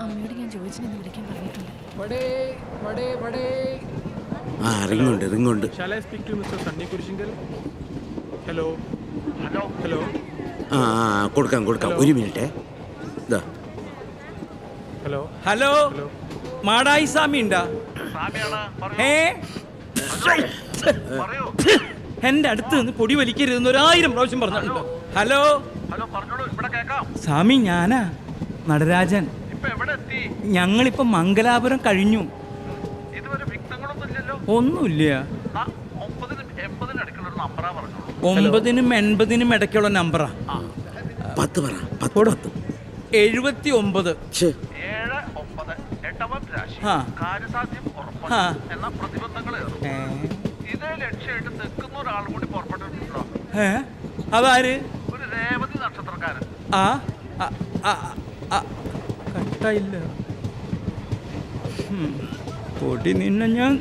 അമ്മയോട് ഞാൻ ചോദിച്ചിട്ട് വിളിക്കാൻ പറഞ്ഞിട്ടുണ്ട്. റിങ്ങുണ്ട്. Shall I speak to Mr. Sunny Kurishingal? Hello. കൊടുക്കാം ഒരു മിനിറ്റ്. ഹലോ മാടായി സ്വാമി ഉണ്ടാ? എന്റെ അടുത്ത് നിന്ന് പൊടി വലിക്കരുതെന്ന് 1000 പ്രാവശ്യം പറഞ്ഞിട്ടുണ്ടോ? ഹലോ സ്വാമി, ഞാനാ നടരാജൻ. ഞങ്ങളിപ്പോ മംഗലാപുരം കഴിഞ്ഞു. ഒന്നുമില്ല. 9നും 80നും ഇടയ്ക്കുള്ള നമ്പറാ. 79. അതാര്? കട്ടായില്ല. പൊടി നിന്നെ ഞാൻ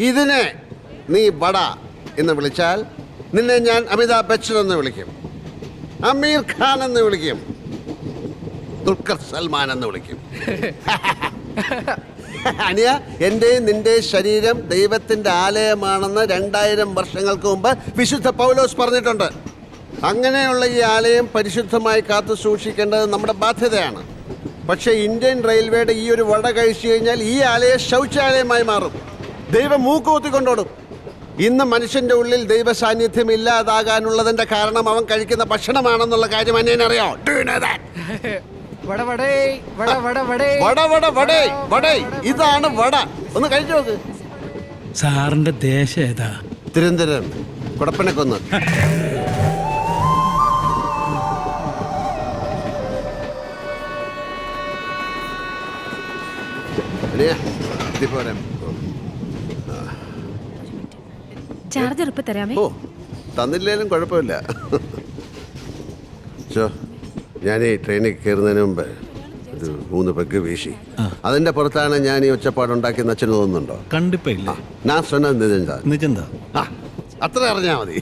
ഇതിനെ നീ വട എന്ന് വിളിച്ചാൽ നിന്നെ ഞാൻ അമിതാഭ് ബച്ചൻ എന്ന് വിളിക്കും, അമീർ ഖാൻ എന്ന് വിളിക്കും, ദുൽഖർ സൽമാൻ എന്ന് വിളിക്കും. അനിയ, എൻ്റെ നിന്റെ ശരീരം ദൈവത്തിൻ്റെ ആലയമാണെന്ന് 2000 വർഷങ്ങൾക്ക് മുമ്പ് വിശുദ്ധ പൗലോസ് പറഞ്ഞിട്ടുണ്ട്. അങ്ങനെയുള്ള ഈ ആലയം പരിശുദ്ധമായി കാത്തു സൂക്ഷിക്കേണ്ടത് നമ്മുടെ ബാധ്യതയാണ്. പക്ഷേ ഇന്ത്യൻ റെയിൽവേയുടെ ഈ ഒരു വട കഴിച്ചു കഴിഞ്ഞാൽ ഈ ആലയം ശൗചാലയമായി മാറും. ദൈവം മൂക്കുകുത്തിക്കൊണ്ടോടും. ഇന്ന് മനുഷ്യന്റെ ഉള്ളിൽ ദൈവ സാന്നിധ്യം ഇല്ലാതാകാനുള്ളതിന്റെ കാരണം അവൻ കഴിക്കുന്ന ഭക്ഷണമാണെന്നുള്ള കാര്യം അന്യനറിയോ? ഇതാണ് വട. ഒന്ന് കഴിച്ചു നോക്ക്. സാറിന്റെ ദേശം ഏതാ? തിരുവനന്തപുരം കുടപ്പനക്കൊന്ന്. ചാർജർ ഇപ്പൊ തരാമേ? ഓ, തന്നില്ലേലും കുഴപ്പമില്ല. ഞാൻ ഈ ട്രെയിനിൽ കയറുന്നതിന് മുമ്പ് ഒരു 3 പെഗ് വീശി. അതിന്റെ പുറത്താണ് ഞാൻ ഈ ഒച്ചപ്പാടുണ്ടാക്കിയെന്ന് അച്ഛന് തോന്നുന്നുണ്ടോ? കണ്ടിപ്പില്ല. ഞാൻ സ്വന്തം നിജന്ത അത്ര അറിഞ്ഞാ മതി.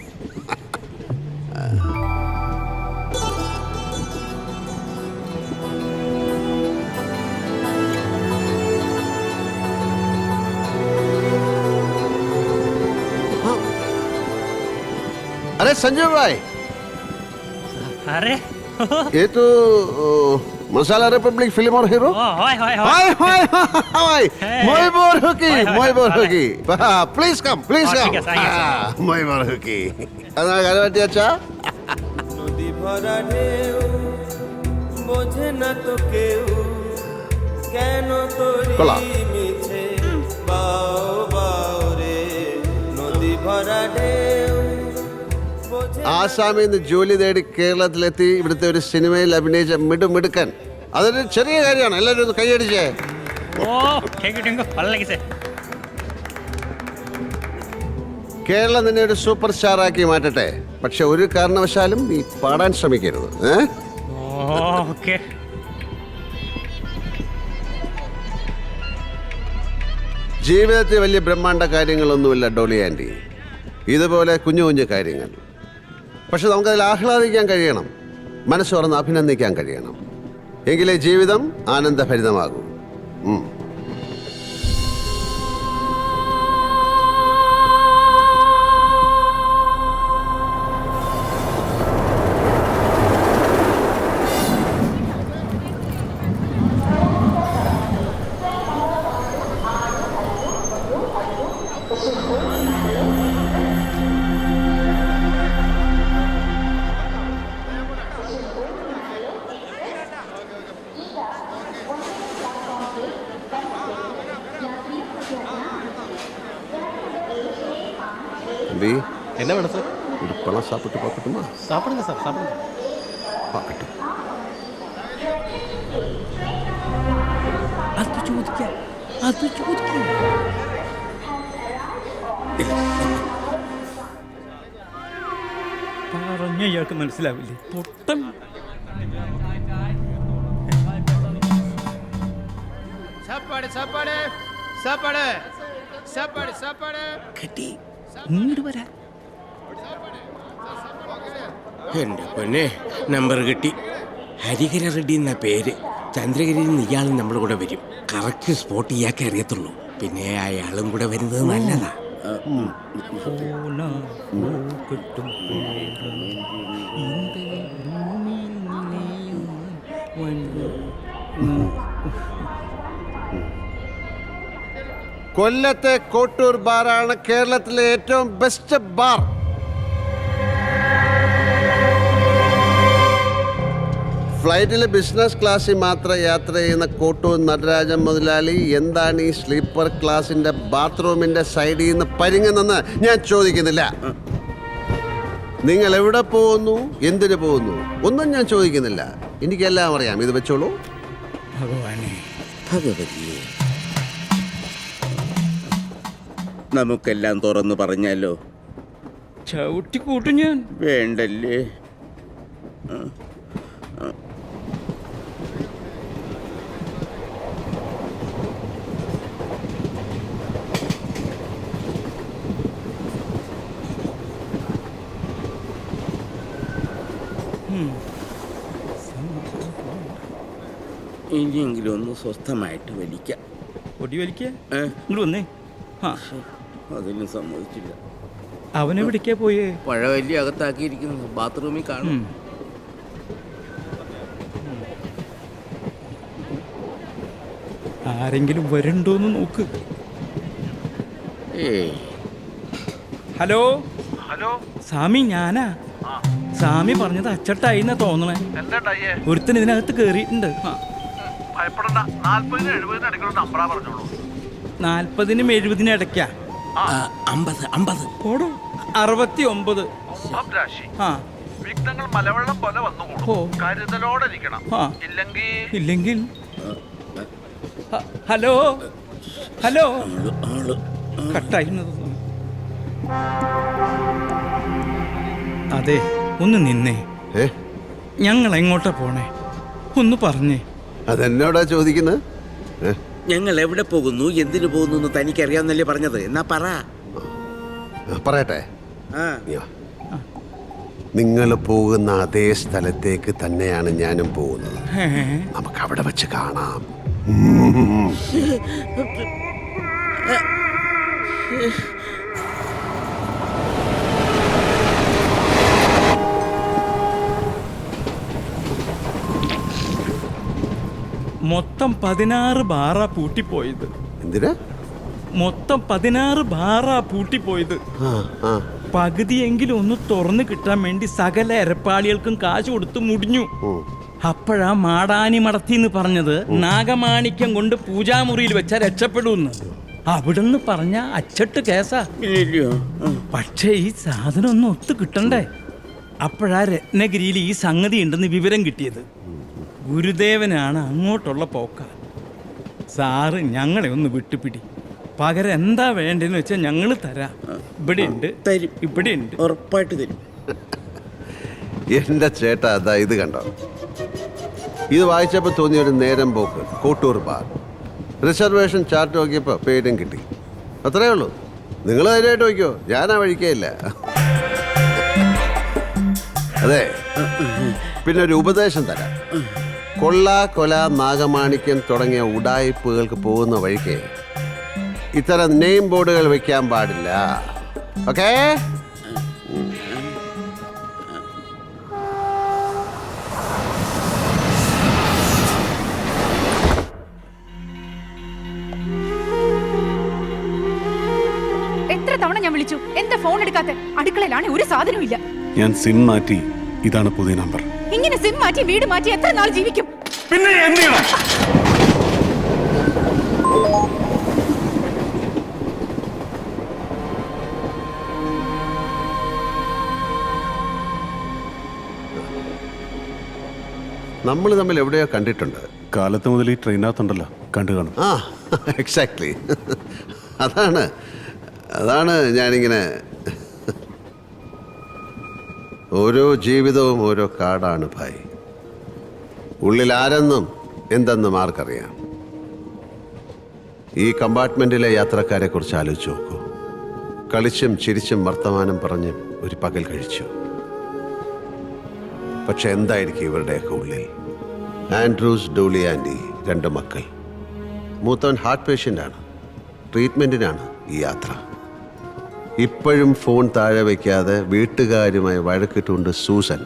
अरे संजय भाई, अरे ये तो मसाला रिपब्लिक फिल्म और हीरो मैं बोर होगी प्लीज कम मैं बोर होगी अना गालवाटी अच्छा नदी भरा ढेउ बोझे ना तो केउ केनो तोरी मिछे बाओ बाओ रे नदी भरा ढेउ ആസാമിൽ നിന്ന് ജോലി തേടി കേരളത്തിലെത്തി ഇവിടുത്തെ ഒരു സിനിമയിൽ അഭിനയിച്ച മിടുക്കൻ. അതൊരു ചെറിയ കാര്യമാണ്. എല്ലാവരും ഒന്ന് കൈയടിച്ചേ. കേരളം നിന്നെ ഒരു സൂപ്പർ സ്റ്റാറാക്കി മാറ്റട്ടെ. പക്ഷെ ഒരു കാരണവശാലും നീ പാടാൻ ശ്രമിക്കരുത്. ജീവിതത്തിൽ വലിയ ബ്രഹ്മാണ്ഡ കാര്യങ്ങളൊന്നുമില്ല ഡോളി ആൻറ്റി. ഇതുപോലെ കുഞ്ഞു കുഞ്ഞു കാര്യങ്ങൾ. പക്ഷെ നമുക്കതിൽ ആഹ്ലാദിക്കാൻ കഴിയണം, മനസ്സ് തുറന്ന് അഭിനന്ദിക്കാൻ കഴിയണം. എങ്കിലേ ജീവിതം ആനന്ദഭരിതമാകൂ. என்ன வேணும் சார்? இது பழம் சாப்பிட்டு பார்க்கட்டுமா? சாப்பிடுங்க சார், சாப்பிடுங்க. അത് ചോദിക്കാം, അത് ചോദിക്കാം. പറഞ്ഞ ഇയാൾക്ക് മനസ്സിലാവില്ലേ? പൊട്ടൻ. കിട്ടി. ഇങ്ങോട്ട് വരാ. എന്റെ പൊന്നെ, നമ്പർ കിട്ടി. ഹരിഹര റെഡ്ഡി എന്ന പേര്. ചന്ദ്രഗിരിയിൽ നിന്ന് ഇയാളും നമ്മുടെ കൂടെ വരും. കറക്റ്റ് സ്പോട്ട് ഇയാൾക്ക് അറിയത്തുള്ളൂ. പിന്നെ അയാളും കൂടെ വരുന്നത് നല്ലതാ. കൊല്ലത്തെ കോട്ടൂർ ബാറാണ് കേരളത്തിലെ ഏറ്റവും ബെസ്റ്റ് ബാർ. ഫ്ലൈറ്റിൽ ബിസിനസ് ക്ലാസ്സിൽ മാത്രം യാത്ര ചെയ്യുന്ന കോട്ടൂർ നടരാജൻ മുതലാളി എന്താണ് ഈ സ്ലീപ്പർ ക്ലാസിന്റെ ബാത്റൂമിന്റെ സൈഡിൽ നിന്ന് പരിങ്ങുന്നെന്ന് ഞാൻ ചോദിക്കുന്നില്ല. നിങ്ങൾ എവിടെ പോകുന്നു, എന്തിനു പോകുന്നു ഒന്നും ഞാൻ ചോദിക്കുന്നില്ല. എനിക്കെല്ലാം അറിയാം. ഇത് വെച്ചോളൂ. ഭഗവാനെ, ഭഗവതിയെ, നമുക്കെല്ലാം തുറന്നു പറഞ്ഞാലോ? ചവിട്ടി കൂട്ടും ഞാൻ. വേണ്ടല്ലേ? ഇനിയെങ്കിലും ഒന്ന് സ്വസ്ഥമായിട്ട് വലിക്കാം. പൊടി വലിക്കുക. ഇങ്ങോട്ട് വന്നേ. ആ, അതിനും സമ്മതിച്ചില്ല. അവനെ വിളിക്കാ പോയേ. പഴവല്ലി അകത്താക്കിയിരിക്കുന്നത് ബാത്റൂമിൽ കാണും. ആരെങ്കിലും വരണ്ടോന്ന് നോക്ക്. ഹലോ ഹലോ സ്വാമി, ഞാനാ. സ്വാമി പറഞ്ഞത് അച്ചട്ടായി എന്നാ തോന്നണേ. ഒരുത്തൻ ഇതിനകത്ത് കേറിയിട്ടുണ്ട്. ഭയപ്പെടണ്ട. 40-നും 70-നും ഇടയ്ക്കുള്ള നമ്പറാ പറഞ്ഞോളൂ. 40-നും 70-നും ഇടയ്ക്കാ. 50 പോടോ. 69. രാശി ആ, വിഘ്നങ്ങൾ മലവെള്ളം പോലെ ഓ. വന്നുകൂടും. കരുതലോടെ ഇരിക്കണം. ആ. ഇല്ലെങ്കിൽ ഹലോ ഹലോ കട്ടായിരുന്നത്. അതെ, ഒന്ന് നിന്നേ. ഞങ്ങൾ എങ്ങോട്ടാ പോണേ? ഒന്ന് പറഞ്ഞേ. അതെന്നോടാ ചോദിക്കുന്നത്? ഞങ്ങൾ എവിടെ പോകുന്നു, എന്തിനു പോകുന്നു എന്ന് തനിക്കറിയാവുന്നല്ലേ പറഞ്ഞത്? എന്നാ പറ. പറയട്ടെ. ആ, നിങ്ങൾ പോകുന്ന അതേ സ്ഥലത്തേക്ക് തന്നെയാണ് ഞാനും പോകുന്നത്. ഏ? നമുക്ക് അവിടെ വെച്ച് കാണാം. മൊത്തം 16 ബാറാ പൂട്ടിപ്പോയത്. എന്തിനാ? മൊത്തം 16 ബാറാ പൂട്ടിപ്പോയത്. പകുതിയെങ്കിലും ഒന്ന് തുറന്നു കിട്ടാൻ വേണ്ടി സകല എരപ്പാളികൾക്കും കാശ് കൊടുത്ത് മുടിഞ്ഞു. അപ്പോഴാ മാടാനി മടത്തിന്ന് പറഞ്ഞത് നാഗമാണിക്യം കൊണ്ട് പൂജാമുറിയിൽ വെച്ചാൽ രക്ഷപ്പെടൂന്ന്. അവിടുന്ന് പറഞ്ഞ അച്ചട്ട് കേസാ. പക്ഷേ ഈ സാധനം ഒന്ന് ഒത്തു കിട്ടണ്ടേ? അപ്പോഴാ രത്നഗിരിയിൽ ഈ സംഗതി ഉണ്ടെന്ന് വിവരം കിട്ടിയത്. ഗുരുദേവനാണ് അങ്ങോട്ടുള്ള പോക്ക. സാറ് ഞങ്ങളെ ഒന്ന് വിട്ടുപിടി. പകരം എന്താ വേണ്ടെന്ന് വെച്ചാൽ ഞങ്ങൾ തരാം. ഇവിടെ ഉണ്ട്, തരും. ഇവിടെ ഉണ്ട്, ഉറപ്പായിട്ട് തരും. എന്റെ ചേട്ടാ, അതാ ഇത് കണ്ടോ? ഇത് വായിച്ചപ്പോൾ തോന്നിയ ഒരു നേരം പോക്ക്. കോട്ടൂർ ബാർ റിസർവേഷൻ ചാർട്ട് നോക്കിയപ്പോൾ പേരും കിട്ടി. അത്രേ ഉള്ളൂ. നിങ്ങൾ ധൈര്യമായിട്ട് നോക്കിയോ, ഞാനാ വഴിക്കേയില്ല. അതെ, പിന്നെ ഒരു ഉപദേശം തരാം. കൊള്ള, കൊല, നാഗമാണിക്യം തുടങ്ങിയ ഉഡായിപ്പുകൾക്ക് പോകുന്ന വഴിക്ക് ഇത്തരം നെയിം ബോർഡുകൾ വെക്കാൻ പാടില്ല. ഓക്കേ? എത്ര തവണ ഞാൻ വിളിച്ചു, എന്താ ഫോൺ എടുക്കാത്ത? അടുക്കളയിലാണ്, ഒരു സാധനവും ഇല്ല. ഞാൻ സിം മാറ്റി. ഇതാണ് പുതിയ നമ്പർ. ഇങ്ങനെ സിം മാറ്റി വീട് മാറ്റി എത്ര നാൾ ജീവിക്കും? പിന്നെ എന്ത് ചെയ്യണം? നമ്മൾ തമ്മിൽ എവിടെയോ കണ്ടിട്ടുണ്ട്. കാലത്ത് മുതൽ ഈ ട്രെയിനകത്തുണ്ടല്ലോ, കണ്ടു കാണും. ആ എക്സാക്ട്ലി. അതാണ് ഞാനിങ്ങനെ, ഓരോ ജീവിതവും ഓരോ കാടാണ് ഭായ്. ഉള്ളിൽ ആരെന്നും എന്തെന്നും ആർക്കറിയാം. ഈ കമ്പാർട്ട്മെന്റിലെ യാത്രക്കാരെ കുറിച്ച് ആലോചിച്ച് നോക്കൂ. കളിച്ചും ചിരിച്ചും വർത്തമാനം പറഞ്ഞും ഒരു പകൽ കഴിച്ചു. പക്ഷെ എന്തായിരിക്കും ഇവരുടെയൊക്കെ ഉള്ളിൽ? ആൻഡ്രൂസ്, ഡൂളി ആൻഡി, 2 മക്കൾ. മൂത്തവൻ ഹാർട്ട് പേഷ്യൻ്റാണ്. ട്രീറ്റ്മെൻറ്റിനാണ് ഈ യാത്ര. ഇപ്പോഴും ഫോൺ താഴെ വയ്ക്കാതെ വീട്ടുകാരുമായി വഴക്കിട്ടുകൊണ്ട് സൂസൻ.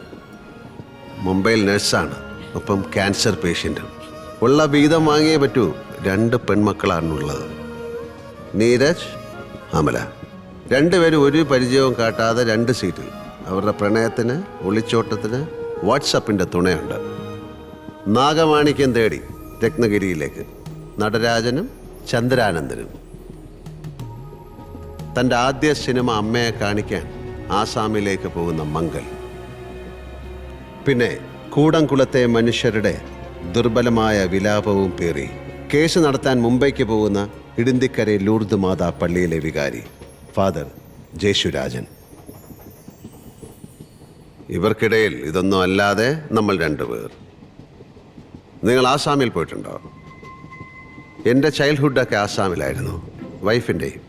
മുംബൈയിൽ നഴ്സാണ്, ഒപ്പം ക്യാൻസർ പേഷ്യൻറ്റും. ഉള്ള വീതം വാങ്ങിയേ പറ്റൂ. 2 പെൺമക്കളാണുള്ളത്, നീരജ്, അമല. 2 പേരും ഒരു പരിചയവും കാട്ടാതെ 2 സീറ്റിൽ. അവരുടെ പ്രണയത്തിന്, ഒളിച്ചോട്ടത്തിന് വാട്സപ്പിൻ്റെ തുണയുണ്ട്. നാഗമാണിക്യം തേടി രത്നഗിരിയിലേക്ക് നടരാജനും ചന്ദ്രാനന്ദനും. തൻ്റെ ആദ്യ സിനിമ അമ്മയെ കാണിക്കാൻ ആസാമിലേക്ക് പോകുന്ന മംഗൽ. പിന്നെ കൂടംകുളത്തെ മനുഷ്യരുടെ ദുർബലമായ വിലാപവും പേറി കേസ് നടത്താൻ മുംബൈക്ക് പോകുന്ന ഇടിന്തിക്കരെ ലൂർദ് മാതാ പള്ളിയിലെ വികാരി ഫാദർ ജേശുരാജൻ. ഇവർക്കിടയിൽ ഇതൊന്നും അല്ലാതെ നമ്മൾ 2 പേർ. നിങ്ങൾ ആസാമിൽ പോയിട്ടുണ്ടോ? എൻ്റെ ചൈൽഡ്ഹുഡൊക്കെ ആസാമിലായിരുന്നു, വൈഫിൻ്റെയും.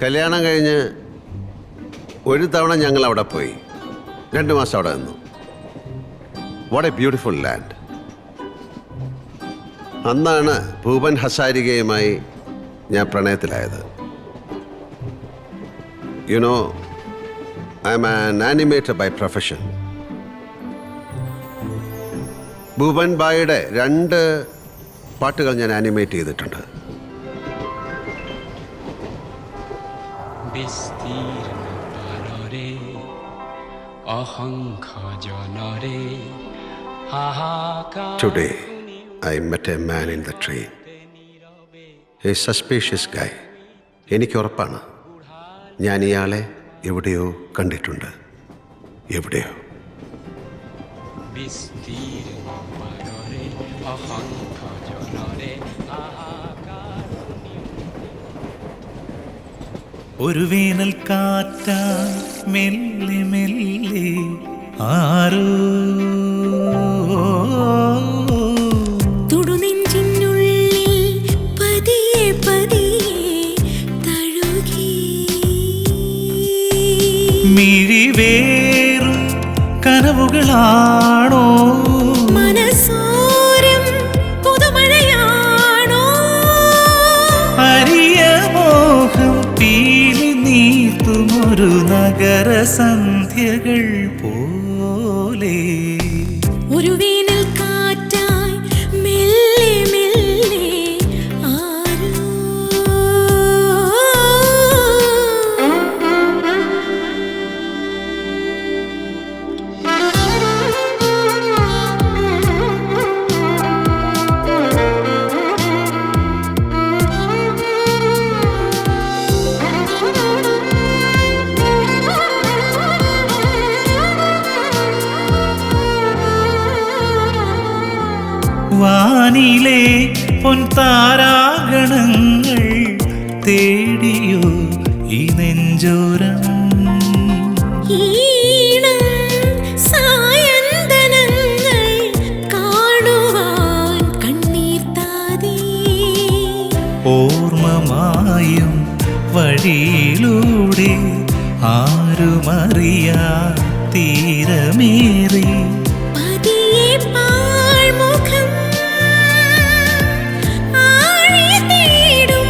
കല്യാണം കഴിഞ്ഞ് ഒരു തവണ ഞങ്ങൾ അവിടെ പോയി. 2 മാസം അവിടെ നിന്നു. What a beautiful land. അന്നാണ് ഭൂപൻ ഹസാരികയുമായി ഞാൻ പ്രണയത്തിലായത്. You know, I am an animator by profession. Bhupen ബായിയുടെ 2 പാട്ടുകൾ ഞാൻ ആനിമേറ്റ് ചെയ്തിട്ടുണ്ട്. Today, I met a man in the train. A suspicious guy. എനിക്ക് ഉറപ്പാണ്, ഞാൻ ഇയാളെ എവിടെയോ കണ്ടിട്ടുണ്ട്. എവിടെയോ. ഒരു വേനൽ കാറ്റാ മെല്ലെ മെല്ലെ ആരോ തുടുനെഞ്ചിനുള്ളിൽ പതിയെ പതിയെ തഴുകി മിഴിവേറും കനവുകളാണോ മനസ്സോരം പുതുമഴയാണോ അരിയ മോഹം പീലി നീർത്തുമൊരു നഗര സന്ധ്യകൾ പോലെ ഒരു വേനൽ കാറ്റായി മെല്ലെ മെല്ലെ ആരോ വാനിലെ പൊൻതാരാഗണങ്ങൾ തേടിയോ ഈ നെഞ്ചോരം ഈണം സായന്തനങ്ങൾ കാണുവാൻ കണ്ണീർ താതി ഓർമ്മമായും വഴിയിലൂടെ ആരുമറിയാ തീരമേറി പതിയെ പാഴ്മുഖം ആഴി തേടും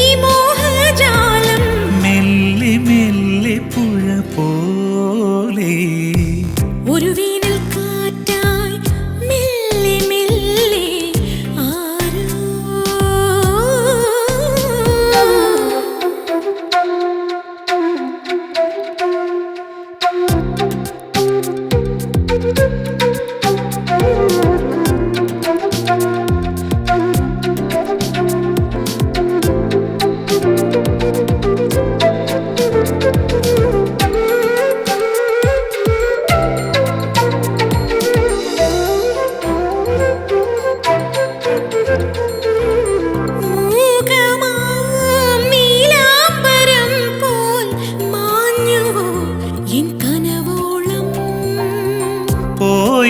ഈ മോഹജാലം മെല്ലെ മെല്ലെ പുഴ പോലെ ഒരു വേനൽ കാറ്റായി മെല്ലെ മെല്ലെ ആരോ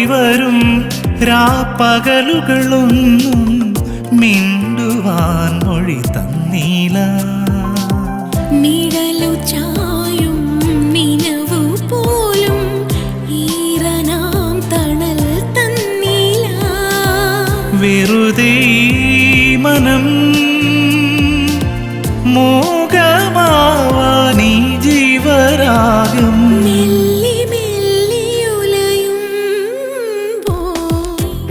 പോയി വരും രാപ്പകലുകളൊന്നും മിണ്ടുവാൻ മൊഴി തന്നീല. നിഴലു ചായും നിലവു പോലും ഈറനാം തണൽ തന്നീല. വെറുതെ ഈ മനം മോഹമാവാനീ ജീവരാഗം. മെല്ലെ മെല്ലെയുലയുമ്പോൾ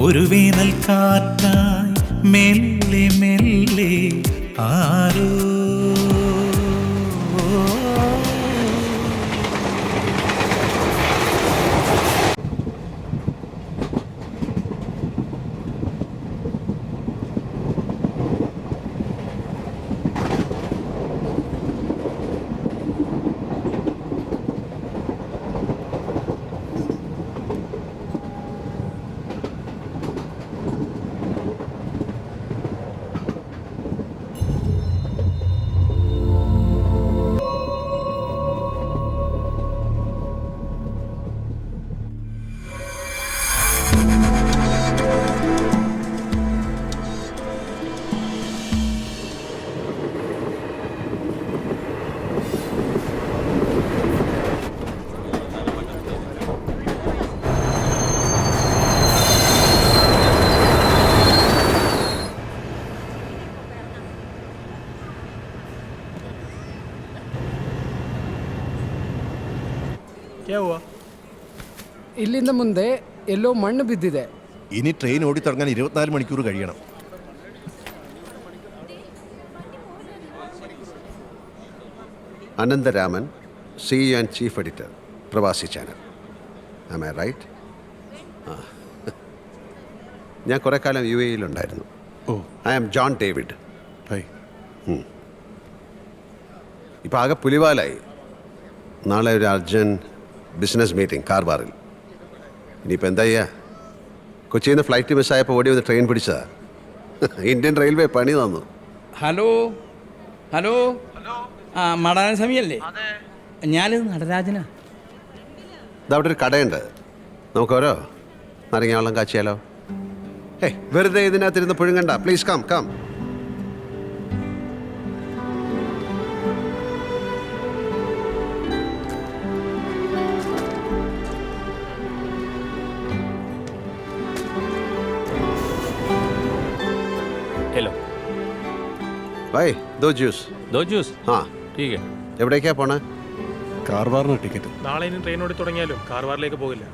ഒരു വേനൽ കാറ്റായി മെല്ലെ മെല്ലെ ആരോ. ಇಲ್ಲಿಂದ ಮುಂದೆ ಎಲ್ಲೋ ಮಣ್ಣು ಬಿದ್ದಿದೆ. ഇനി ട്രെയിൻ ഓടിത്തുടങ്ങാൻ 24 മണിക്കൂർ കഴിയണം. Anantharaman, CEO and chief editor, Pravasi channel. Am I right? ഞാൻ കുറേ കാലം UAE ഉണ്ടായിരുന്നു. I am John David. Hi. ഇപ്പം ആകെ പുലിവാലായി. നാളെ ഒരു അർജൻറ്റ് ബിസിനസ് മീറ്റിംഗ് കാർവാറിൽ. ഇനിയിപ്പോൾ എന്താ ചെയ്യുക? കൊച്ചിയിൽ നിന്ന് ഫ്ലൈറ്റ് മിസ്സായപ്പോൾ ഓടി വന്ന് ട്രെയിൻ പിടിച്ചതാ. ഇന്ത്യൻ റെയിൽവേ പണി തന്നു. ഹലോ ഹലോ ആ മടാന സമയല്ലേ? ഞാനിത് നടരാജനാ. ഇതവിടെ ഒരു കടയുണ്ട്, നമുക്ക് ഓരോ നാരങ്ങ വെള്ളം കാച്ചിയാലോ? ഏയ് വെറുതെ ഇതിനകത്തിരുന്ന് പുഴുങ്ങണ്ട. Please come come. हेलो ഭായ് ദോ ജ്യൂസ്. दो जूस ആ ठीक है. എവിടേക്കാ പോണേ? കാർവാറിന് ടിക്കറ്റ്. നാളെ ഇനി ട്രെയിൻ ഓടി തുടങ്ങിയാലും കാർവാറിലേക്ക് പോകില്ല.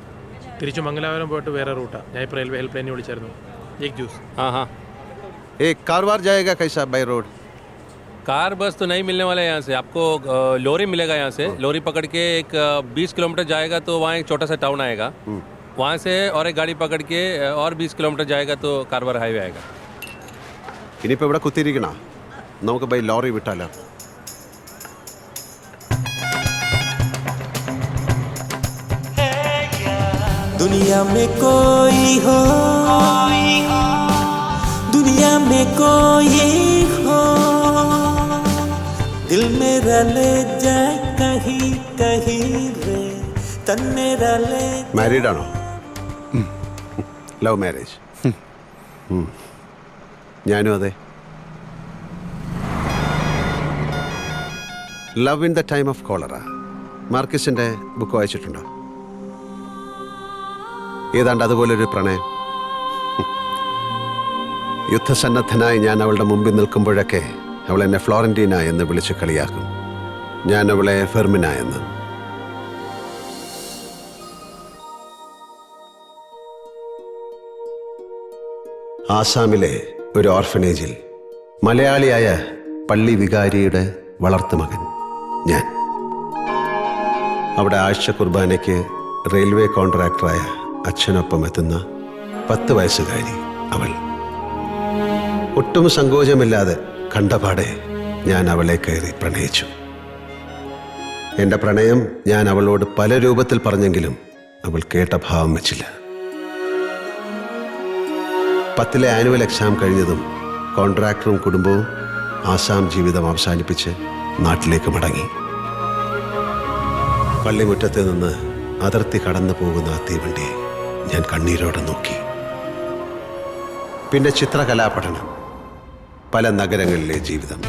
തിരിച്ചു മംഗലാപുരം പോയിട്ട് വേറെ റൂട്ടാ. ഞാൻ ഇപ്പോൾ റെയിൽവേ ഹെൽപ്പ് ലൈനിൽ വിളിച്ചായിരുന്നു. एक जूस. हाँ हाँ एक कारवार जाएगा कैसा बाय रोड? कार बस तो नहीं मिलने वाला है यहाँ से. आपको लोरी मिलेगा यहाँ से. लोरी पकड़ के एक 20 किलोमीटर जाएगा तो वहाँ एक छोटा सा टाउन आएगा. वहाँ से और एक गाड़ी पकड़ के और 20 किलोमीटर जाएगा तो कारवार हाईवे आएगा. ഇനിയിപ്പോൾ ഇവിടെ കുത്തിയിരിക്കണോ? നമുക്ക് ബൈ ലോറി വിട്ടാലോ? दुनिया में कोई हो, दुनिया में कोई हो, दिल मेरा ले जाए कहीं कहीं रे, तन मेरा ले. മാരീഡ് ആണോ? Love marriage? ഞാനും അതെ. Love in the time of cholera, മാർക്കസിൻ്റെ ബുക്ക് വായിച്ചിട്ടുണ്ടോ? ഏതാണ്ട് അതുപോലൊരു പ്രണയം. യുദ്ധസന്നദ്ധനായി ഞാൻ അവളുടെ മുമ്പിൽ നിൽക്കുമ്പോഴൊക്കെ അവൾ എന്നെ ഫ്ലോറന്റീന എന്ന് വിളിച്ച് കളിയാക്കും. ഞാൻ അവളെ ഫെർമിന എന്ന്. ആസാമിലെ ഒരു ഓർഫനേജിൽ മലയാളിയായ പള്ളി വികാരിയുടെ വളർത്തുമകൻ ഞാൻ. അവിടെ ആഴ്ച കുർബാനയ്ക്ക് റെയിൽവേ കോൺട്രാക്ടറായ അച്ഛനൊപ്പം എത്തുന്ന 10 വയസ്സുകാരി അവൾ. ഒട്ടും സങ്കോചമില്ലാതെ കണ്ടപാടെ ഞാൻ അവളെ കയറി പ്രണയിച്ചു. എൻ്റെ പ്രണയം ഞാൻ അവളോട് പല രൂപത്തിൽ പറഞ്ഞെങ്കിലും അവൾ കേട്ട ഭാവം വെച്ചില്ല. 10ലെ ആനുവൽ എക്സാം കഴിഞ്ഞതും കോൺട്രാക്ടറും കുടുംബവും ആസാം ജീവിതം അവസാനിപ്പിച്ച് നാട്ടിലേക്ക് മടങ്ങി. പള്ളിമുറ്റത്ത് നിന്ന് അതിർത്തി കടന്നു പോകുന്ന ആ തീവണ്ടിയെ ഞാൻ കണ്ണീരോടെ നോക്കി. പിന്നെ ചിത്രകലാപഠനം, പല നഗരങ്ങളിലെ ജീവിതം.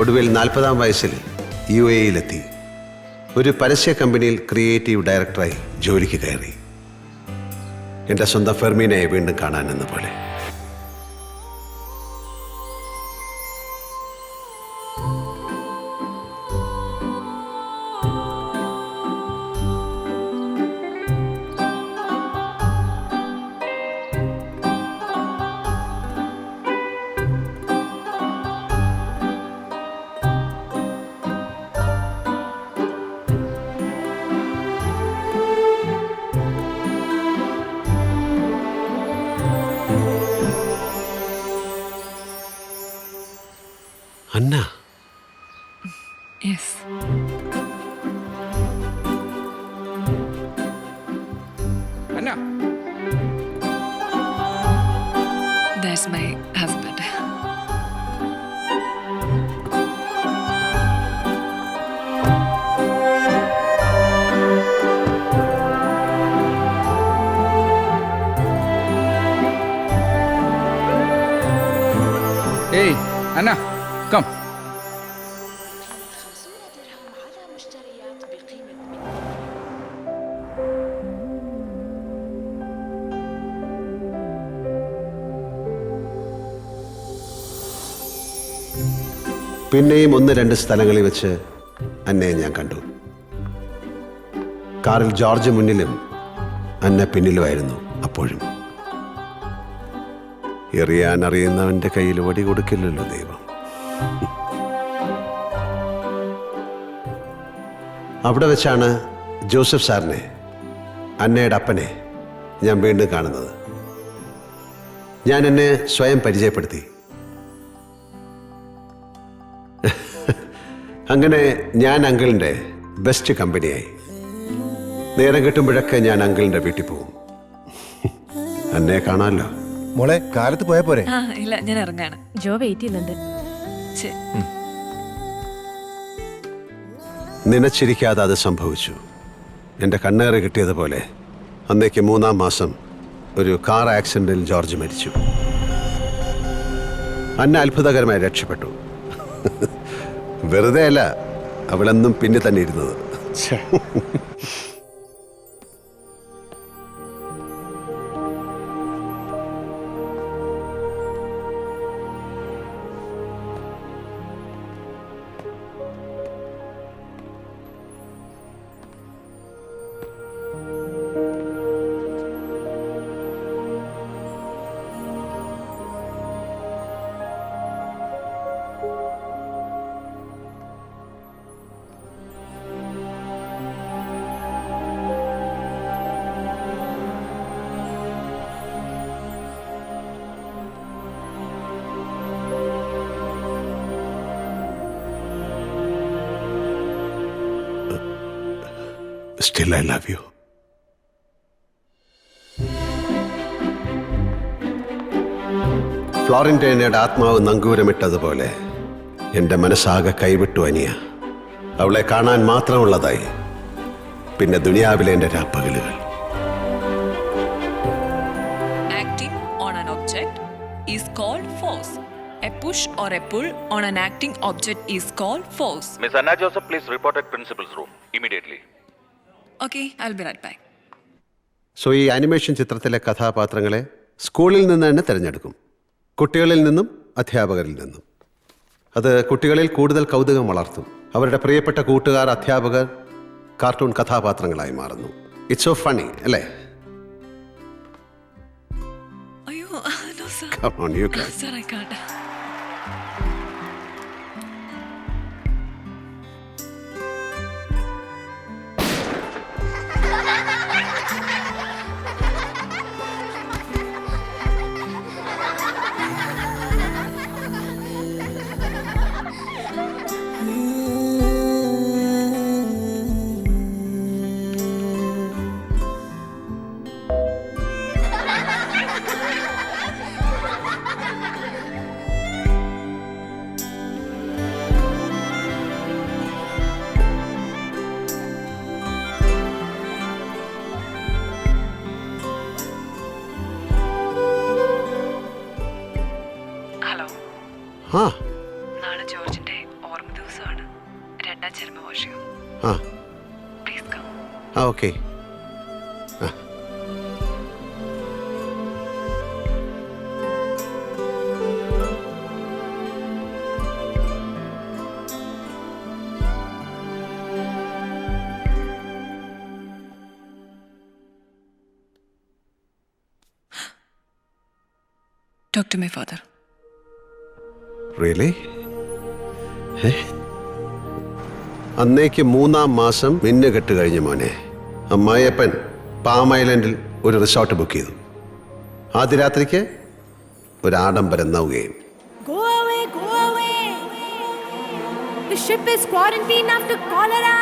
ഒടുവിൽ 40-ാം വയസ്സിൽ UAE-യിലെത്തി. ഒരു പരസ്യ കമ്പനിയിൽ ക്രിയേറ്റീവ് ഡയറക്ടറായി ജോലിക്ക് കയറി. എൻ്റെ സ്വന്തം ഫെർമീനയെ വീണ്ടും കാണാനെന്ന പോലെ. അന്ന, Yes. Anna, That's my husband. hey, Anna, come. പിന്നെയും 1-2 സ്ഥലങ്ങളിൽ വെച്ച് അന്നയെ ഞാൻ കണ്ടു. കാറിൽ ജോർജ് മുന്നിലും അന്ന പിന്നിലുമായിരുന്നു. അപ്പോഴും എറിയാൻ അറിയുന്നവന്റെ കയ്യിൽ വടി കൊടുക്കില്ലല്ലോ ദൈവം. അവിടെ വെച്ചാണ് ജോസഫ് സാറിനെ, അന്നയുടെ അപ്പനെ, ഞാൻ വീണ്ടും കാണുന്നത്. ഞാൻ എന്നെ സ്വയം പരിചയപ്പെടുത്തി. അങ്ങനെ ഞാൻ അങ്കിളിൻ്റെ ബെസ്റ്റ് കമ്പനിയായി. നേരം കിട്ടുമ്പോഴൊക്കെ ഞാൻ അങ്കിളിൻ്റെ വീട്ടിൽ പോകും. അന്നയെ കാണാമല്ലോ. മോളെ കാലത്ത് പോയാ പോരെ? ഇല്ല, ഞാൻ ഇറങ്ങാണ്. ജോ വെയിറ്റ് ചെയ്യുന്നുണ്ട്. നനച്ചിരിക്കാതെ അത് സംഭവിച്ചു. എൻ്റെ കണ്ണേറ് കിട്ടിയതുപോലെ അന്നേക്ക് 3-ാം മാസം ഒരു കാർ ആക്സിഡന്റിൽ ജോർജ് മരിച്ചു. അന്ന അത്ഭുതകരമായി രക്ഷപ്പെട്ടു. വെറുതെ അല്ല, അവളെന്നും പിന്നെ തന്നെ ഇരുന്നത്. Still I love you. ഫ്ലോറന്റൈനയുടെ ആത്മാവ് നങ്കൂരമിട്ടതുപോലെ എൻ്റെ മനസ്സാകെ കൈവിട്ടു അനിയ. അവളെ കാണാൻ മാത്രമുള്ളതായി പിന്നെ ദുനിയാവിലെ എൻ്റെ രാപ്പകലുകൾ. Acting on an object is called force. A push or a pull on an acting object is called force. Miss Anna Joseph, please report at principal's room immediately. Okay, I'll be right back. So ഈ animation ചിത്രത്തിലെ കഥാപാത്രങ്ങളെ സ്കൂളിൽ നിന്ന് തന്നെ തിരഞ്ഞെടുക്കും. കുട്ടികളിൽ നിന്നും അധ്യാപകരിൽ നിന്നും. അത് കുട്ടികളിൽ കൂടുതൽ കൗതുകം വളർത്തും. അവരുടെ പ്രിയപ്പെട്ട കൂട്ടുകാർ, അധ്യാപകർ കാർട്ടൂൺ കഥാപാത്രങ്ങളായി മാറുന്നു. ഇറ്റ്സ് സോ ഫണ്ണി അല്ലേ? അയ്യോ, no sir. Come on, you can. Sir, I can't. ആ നാളെ ജോർജിന്റെ ഓർമ്മ ദിവസമാണ്. 2ാം ചരമവാർഷികം. ആ പ്ലീസ് കം. ആ ഓക്കെ. ആ Talk to my father. Really? അന്നേക്ക് 3-ാം മാസം മിന്നുകെട്ട് കഴിഞ്ഞു മോനെ. അമ്മായിയപ്പൻ പാം ഐലൻഡിൽ ഒരു റിസോർട്ട് ബുക്ക് ചെയ്തു. ആദ്യ രാത്രിക്ക് ഒരു ആഡംബരം നൗകയും. Go away, go away. The ship is quarantined after cholera.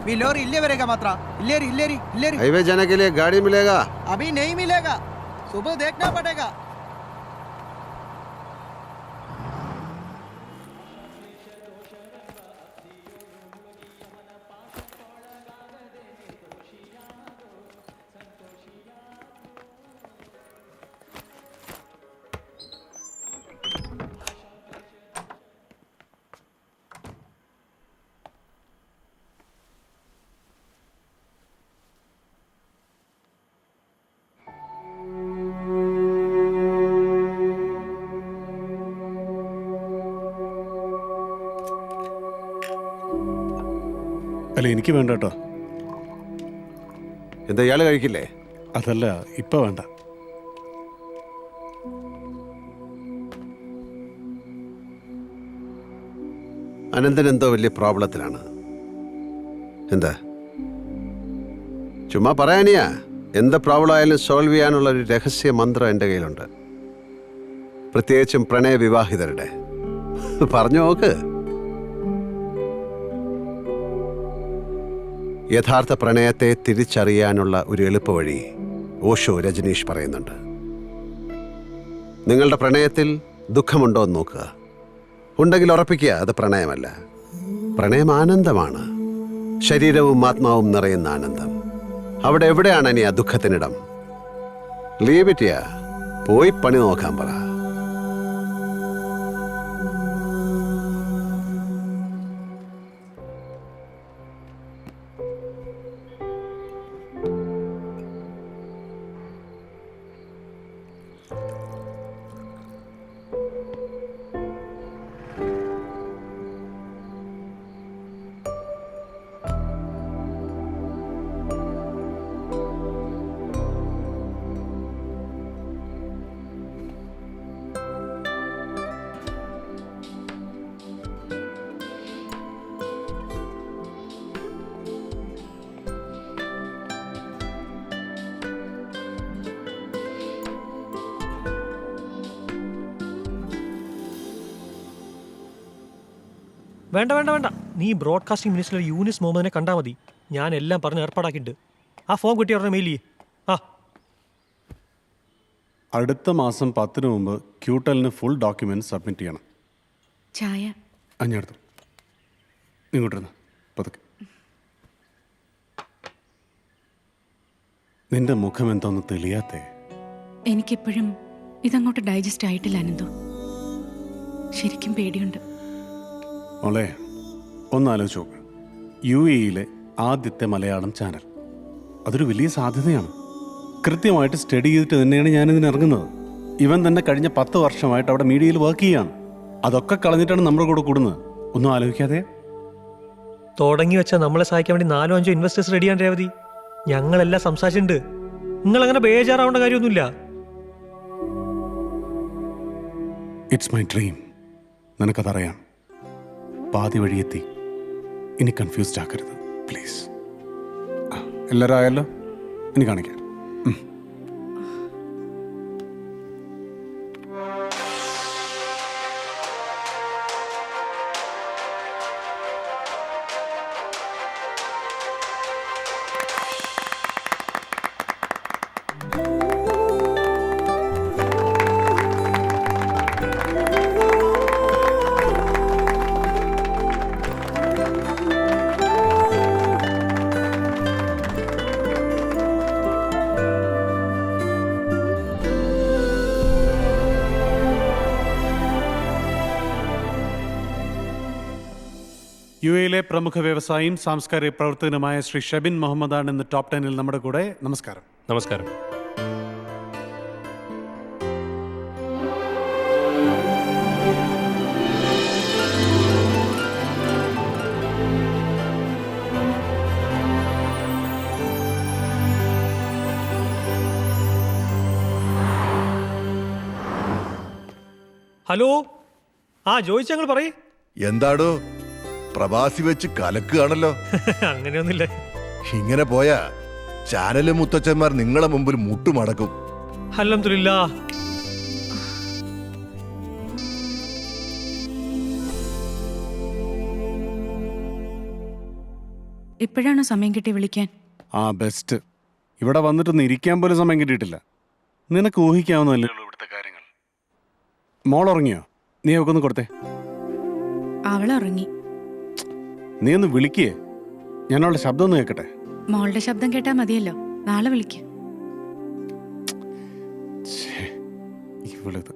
अभी लोरी इल्ले वरेगा मात्रा इल्लेरी इल्लेरी इल्लेरी हाईवे जाने के लिए गाड़ी मिलेगा? अभी नहीं मिलेगा, सुबह देखना पड़ेगा. അല്ല എനിക്ക് വേണ്ട കേട്ടോ. എന്താ ഇയാൾ കഴിക്കില്ലേ? അതല്ല ഇപ്പൊ വേണ്ട. അനന്തൻ എന്തോ വലിയ പ്രോബ്ലത്തിലാണ്. എന്താ? ചുമ്മാ പറയാനിയാ. എന്ത് പ്രോബ്ലം ആയാലും സോൾവ് ചെയ്യാനുള്ള ഒരു രഹസ്യ മന്ത്രം എൻ്റെ കയ്യിലുണ്ട്. പ്രത്യേകിച്ചും പ്രണയവിവാഹിതരുടെ. പറഞ്ഞു നോക്ക്. യഥാർത്ഥ പ്രണയത്തെ തിരിച്ചറിയാനുള്ള ഒരു എളുപ്പവഴി ഓഷോ രജനീഷ് പറയുന്നുണ്ട്. നിങ്ങളുടെ പ്രണയത്തിൽ ദുഃഖമുണ്ടോ എന്ന് നോക്കുക. ഉണ്ടെങ്കിൽ ഉറപ്പിക്കുക അത് പ്രണയമല്ല. പ്രണയം ആനന്ദമാണ്. ശരീരവും ആത്മാവും നിറയുന്ന ആനന്ദം. അവിടെ എവിടെയാണ് ഇനി ആ ദുഃഖത്തിനിടം? ലീവ് ഇറ്റ് ചെയ്യാ. പോയി പണി നോക്കാൻ പറ. വേണ്ട വേണ്ട വേണ്ട, നീ ബ്രോഡ്കാസ്റ്റിംഗ് മിനിസ്റ്റർ യൂനിസ് മുഹമ്മദിനെ കണ്ടാൽ മതി. ഞാൻ എല്ലാം പറഞ്ഞ് ഏർപ്പാടാക്കിയിട്ടുണ്ട്. ആ ഫോം കിട്ടി അവരുടെ മെയിൽ ചെയ്യേ. ആ അടുത്ത മാസം 10 മുമ്പ് ക്യൂട്ടലിന് ഫുൾ ഡോക്യുമെന്റ് സബ്മിറ്റ് ചെയ്യണം. ചായ അഞ്ഞെടുത്തു. ഇങ്ങോട്ടിരുന്ന് പതുക്കെ. നിന്റെ മുഖം എന്തോന്ന് തെളിയാത്തേ? എനിക്കെപ്പോഴും ഇതങ്ങോട്ട് ഡൈജസ്റ്റ് ആയിട്ടില്ല അനന്തു. ശരിക്കും പേടിയുണ്ട്. മോളെ ഒന്നാലോചിച്ച് നോക്ക്. UAE-യിലെ ആദ്യത്തെ മലയാളം ചാനൽ. അതൊരു വലിയ സാധ്യതയാണ്. കൃത്യമായിട്ട് സ്റ്റഡി ചെയ്തിട്ട് തന്നെയാണ് ഞാനിതിന് ഇറങ്ങുന്നത്. ഇവൻ തന്നെ കഴിഞ്ഞ 10 വർഷമായിട്ട് അവിടെ മീഡിയയിൽ വർക്ക് ചെയ്യാണ്. അതൊക്കെ കളഞ്ഞിട്ടാണ് നമ്മുടെ കൂടെ കൂടുന്നത്. ഒന്നും ആലോചിക്കാതെ. തുടങ്ങി വെച്ചാൽ നമ്മളെ സഹായിക്കാൻ വേണ്ടി 4-5 ഇൻവെസ്റ്റേഴ്സ് റെഡിയാണ് രേവതി. ഞങ്ങളെല്ലാം സംസാരിച്ചിട്ടുണ്ട്. നിങ്ങളങ്ങനെ ബേജാറാവേണ്ട കാര്യമൊന്നുമില്ല. It's my dream. നിനക്കതറിയാം. പാതി വഴിയെത്തി. ഇനി കൺഫ്യൂസ്ഡ് ആക്കരുത് പ്ലീസ്. എല്ലാവരും ആയല്ലോ? ഇനി കാണിക്കാം. UAE-യിലെ പ്രമുഖ വ്യവസായിയും സാംസ്കാരിക പ്രവർത്തകനുമായ ശ്രീ ഷെബിൻ മുഹമ്മദാണ് ഇന്ന് ടോപ്പ് 10-ൽ നമ്മുടെ കൂടെ. നമസ്കാരം. നമസ്കാരം. ഹലോ, ആ ജോയിച്ച് ഞങ്ങൾ പറയേ. എന്താടോ പ്രവാസി വെച്ച് കലക്കുകയാണല്ലോ. അങ്ങനെയൊന്നുമില്ല. ഇങ്ങനെ പോയാ ചാനല് മുത്തച്ഛന്മാർ നിങ്ങളെ മുമ്പിൽ മുട്ടുമടക്കും. അൽഹംദുലില്ലാഹ്. ഇപ്പോഴാണോ സമയം കിട്ടി വിളിക്കാൻ? ആ ബെസ്റ്റ്. ഇവിടെ വന്നിട്ടൊന്ന് ഇരിക്കാൻ പോലും സമയം കിട്ടിയിട്ടില്ല. നിനക്ക് ഊഹിക്കാവുന്നതല്ലേ ഉള്ളൂ ഇവിടുത്തെ കാര്യങ്ങൾ. മോൾ ഉറങ്ങിയോ? നീ അവക്കൊന്ന് കൊടുത്തേ. അവളുറങ്ങി. നീ ഒന്ന് വിളിക്കേ, ഞാൻ അവളുടെ ശബ്ദം ഒന്ന് കേൾക്കട്ടെ. മോളുടെ ശബ്ദം കേട്ടാ മതിയല്ലോ, നാളെ വിളിക്ക്. ഇവളിത്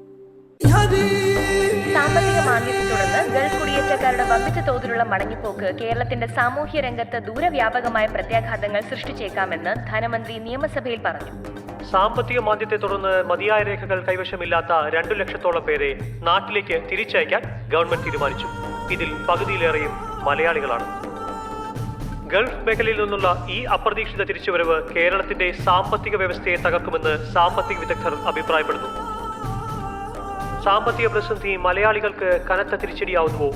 സാമ്പത്തിക മാന്ദ്യത്തെ തുടർന്ന് ഗൾഫ് കുടിയേറ്റക്കാരുടെ വമ്പിച്ച തോതിലുള്ള മടങ്ങിപ്പോക്ക് കേരളത്തിന്റെ സാമൂഹ്യ രംഗത്ത് ദൂരവ്യാപകമായ പ്രത്യാഘാതങ്ങൾ സൃഷ്ടിച്ചേക്കാമെന്ന് ധനമന്ത്രി നിയമസഭയിൽ പറഞ്ഞു. സാമ്പത്തിക മാന്ദ്യത്തെ തുടർന്ന് മതിയായ രേഖകൾ കൈവശമില്ലാത്ത 2 ലക്ഷത്തോളം പേരെ നാട്ടിലേക്ക് തിരിച്ചയക്കാൻ ഗവൺമെന്റ് തീരുമാനിച്ചു. ഇതിൽ പകുതിയിലേറെയും മലയാളികളാണ്. ഗൾഫ് മേഖലയിൽ നിന്നുള്ള ഈ അപ്രതീക്ഷിത തിരിച്ചുവരവ് കേരളത്തിന്റെ സാമ്പത്തിക വ്യവസ്ഥയെ തകർക്കുമെന്ന് സാമ്പത്തിക വിദഗ്ധർ അഭിപ്രായപ്പെടുന്നു. സാമ്പത്തിക പ്രതിസന്ധി മലയാളികൾക്ക് കനത്ത തിരിച്ചടിയാവുന്നുവോ?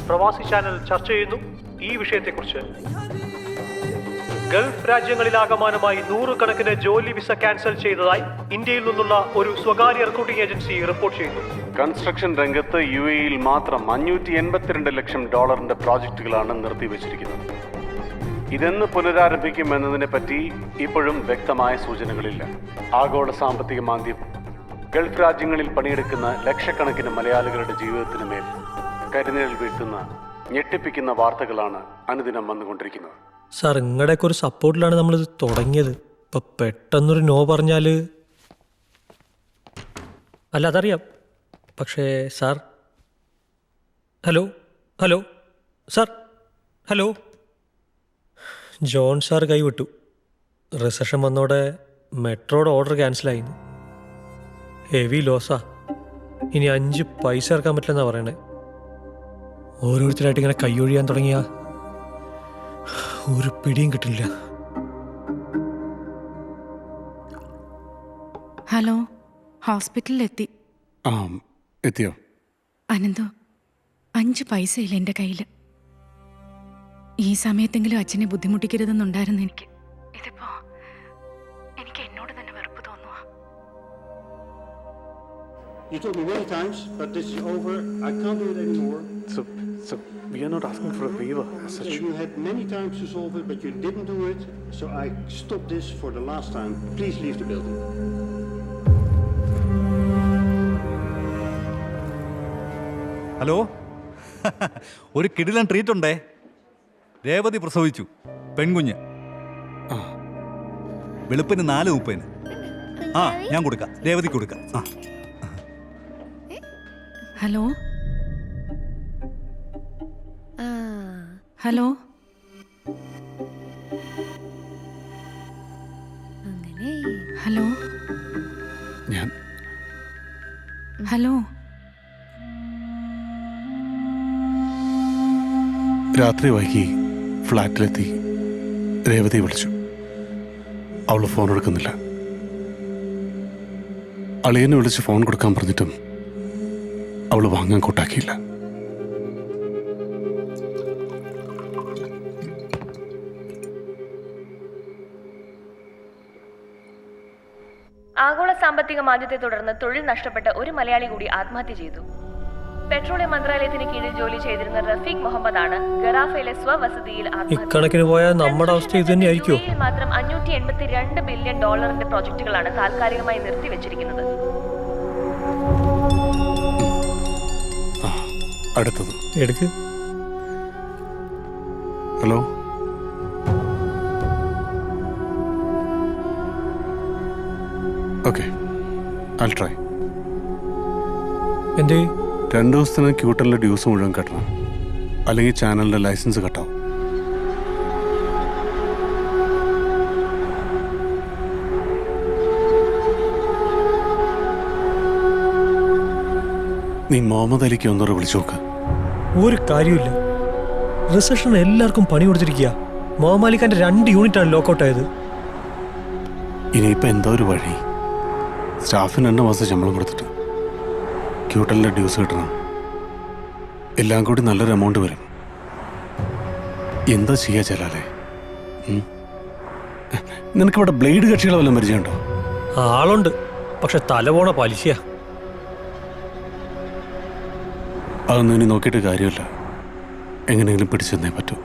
പ്രവാസി ചാനൽ ചർച്ച ചെയ്യുന്നു ഈ വിഷയത്തെക്കുറിച്ച്. ഗൾഫ് രാജ്യങ്ങളിലാകമാനമായി 100 കണക്കിന് ജോലി വിസ ക്യാൻസൽ ചെയ്തതായി ഇന്ത്യയിൽ നിന്നുള്ള ഒരു സ്വകാര്യ റിക്രൂട്ടിംഗ് ഏജൻസി റിപ്പോർട്ട് ചെയ്യുന്നു. കൺസ്ട്രക്ഷൻ രംഗത്ത് UAE-യിൽ മാത്രം $582 ലക്ഷം പ്രോജക്റ്റുകളാണ് നിർത്തിവച്ചിരിക്കുന്നത്. ഇതെന്ന് പുനരാരംഭിക്കും എന്നതിനെ പറ്റി ഇപ്പോഴും വ്യക്തമായ സൂചനകളില്ല. ആഗോള സാമ്പത്തിക മാന്ദ്യം ഗൾഫ് രാജ്യങ്ങളിൽ പണിയെടുക്കുന്ന ലക്ഷക്കണക്കിന് മലയാളികളുടെ ജീവിതത്തിന് മേൽ കരിനിഴൽ വീഴ്ത്തുന്ന ഞെട്ടിപ്പിക്കുന്ന വാർത്തകളാണ് അനുദിനം വന്നുകൊണ്ടിരിക്കുന്നത്. സാർ, നിങ്ങളുടെയൊക്കെ ഒരു സപ്പോർട്ടിലാണ് നമ്മളിത് തുടങ്ങിയത്. ഇപ്പം പെട്ടെന്നൊരു നോ പറഞ്ഞാൽ അല്ല, അതറിയാം. പക്ഷേ sir, hello hello sir, hello. John sir കൈവിട്ടു. റിസഷൻ വന്നോടെ മെട്രോയുടെ ഓർഡർ ക്യാൻസലായിരുന്നു. ഹെവി ലോസാ. ഇനി 5 പൈസ ഇറക്കാൻ പറ്റില്ലെന്നാണ് പറയണേ. ഓരോരുത്തരായിട്ട് ഇങ്ങനെ കൈയൊഴിയാൻ തുടങ്ങിയ ഒരു പിടിയും കിട്ടില്ല. ഹലോ, ഹോസ്പിറ്റലിൽ എത്തി. എത്തിയോ? അനന്തോ, 5 പൈസ ഇല്ല എൻ്റെ കയ്യിൽ. ഈ സമയത്തെങ്കിലും അച്ഛനെ ബുദ്ധിമുട്ടിക്കരുതെന്നുണ്ടായിരുന്നു എനിക്ക്. ഇതിപ്പോ എനിക്ക് എന്നോട് തന്നെ വെറുപ്പ് തോന്നുക. You told me many times, but this is over. I can't do it anymore. So we are not asking for a waiver as such. You had many times to solve it, but you didn't do it. So I stopped this for the last time. Please leave the building. Hello, ഒരു കിടിലൻ treat ഉണ്ടേ. രേവതി പ്രസവിച്ചു, പെൺകുഞ്ഞ്. വെളുപ്പിന് 4:30. ഞാൻ കൊടുക്കാം, രേവതി കൊടുക്കാം. Hello hello, hello hello. രാത്രി വൈകി ഫ്ലാറ്റിലെത്തി രേവതി വിളിച്ചു. അവള് ഫോൺ എടുക്കുന്നില്ല. അളിയനെ വിളിച്ച് ഫോൺ കൊടുക്കാൻ പറഞ്ഞിട്ടും അവള് വാങ്ങാൻ കൂട്ടാക്കിയില്ല. ആഗോള സാമ്പത്തിക മാന്ദ്യത്തെ തുടർന്ന് തൊഴിൽ നഷ്ടപ്പെട്ട ഒരു മലയാളി കൂടി ആത്മഹത്യ ചെയ്തു. പെട്രോളിയം മന്ത്രാലയത്തിന് കീഴിൽ ജോലി ചെയ്തിരുന്ന റഫീഖ് മുഹമ്മദാണ് ഗറാഫയിലെ സ്വവസതിയിൽ ഇക്കണക്കിന് പോയാൽ നമ്മുടെ അവസ്ഥ ഇത് തന്നെയായിരിക്കും. മാത്രം $582 ബില്യൺ പ്രോജക്റ്റുകളാണ് താൽക്കാലികമായി നിർത്തിവെച്ചിരിക്കുന്നത്. അടുത്തത് എടുക്ക്. Hello, okay, I'll try. എന്തേ? 2 ദിവസത്തിന് ക്യൂട്ടലിൻ്റെ ഡ്യൂസ് മുഴുവൻ കെട്ടണം, അല്ലെങ്കിൽ ചാനലിൻ്റെ ലൈസൻസ് കട്ടാവും. നീ മുഹമ്മദ് അലിക്ക് ഒന്നൂറ് വിളിച്ചു നോക്ക്. ഒരു കാര്യമില്ല. റിസഷൻ എല്ലാവർക്കും പണി കൊടുത്തിരിക്കുക. മുഹമ്മദ് അലിഖാന്റെ 2 യൂണിറ്റാണ് ലോക്കൗട്ട് ആയത്. ഇനിയിപ്പോൾ എന്തോ ഒരു വഴി. സ്റ്റാഫിന് 2 മാസം ശമ്പളം കൊടുത്തിട്ട് ക്യൂട്ടലിൻ്റെ ഡ്യൂസ് കിട്ടണം. എല്ലാം കൂടി നല്ലൊരു എമൗണ്ട് വരും. എന്താ ചെയ്യാ ചെല്ലാലേ? നിനക്കിവിടെ ബ്ലേഡ് കക്ഷികളെ വല്ലതും പരിചയമുണ്ടോ? ആളുണ്ട്, പക്ഷെ തലപോണ പലിശയാ. അതൊന്നും ഇനി നോക്കിയിട്ട് കാര്യമില്ല. എങ്ങനെയെങ്കിലും പിടിച്ചെന്നേ പറ്റൂ.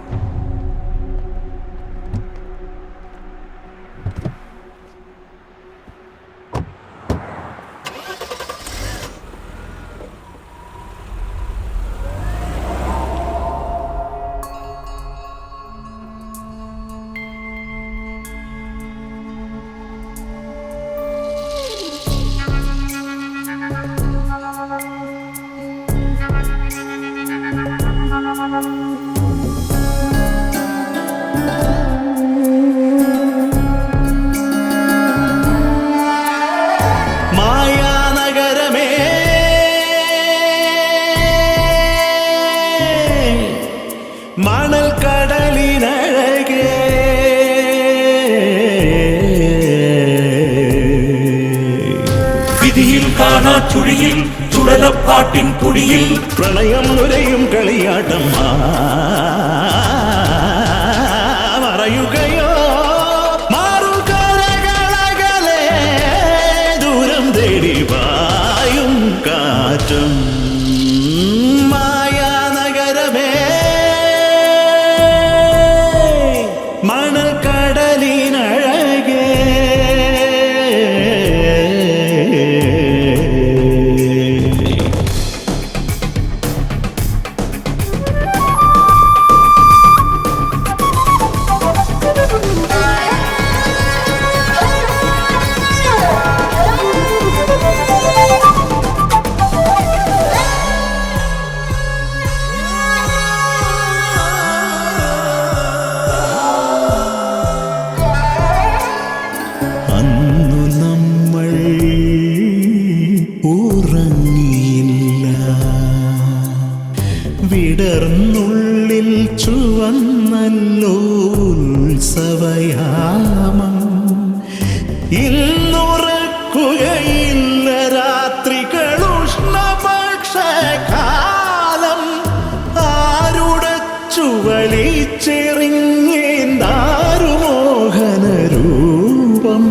കാണാ ചുഴിയിൽ ചുടലപ്പാട്ടിൻ പൊടിയിൽ പ്രണയം നുരയും കളിയാട്ടം മറയുകയോ മാറുകരകളകലെ ദൂരം തേടി വായും കാറ്റും മായാനഗരമേ മണൽക്കടലിനഴകേ അന്നു നമ്മൾ ഉറങ്ങിയില്ല വിടർന്നുള്ളിൽ ചുവന്നല്ലോ ഉത്സവയാമം ഇന്നുറക്കുകയില്ല രാത്രികൾ ഉഷ്ണപക്ഷകാലം ആരുടെ ചുവളിച്ചെറിഞ്ഞേന്താരുമോഹനരൂപം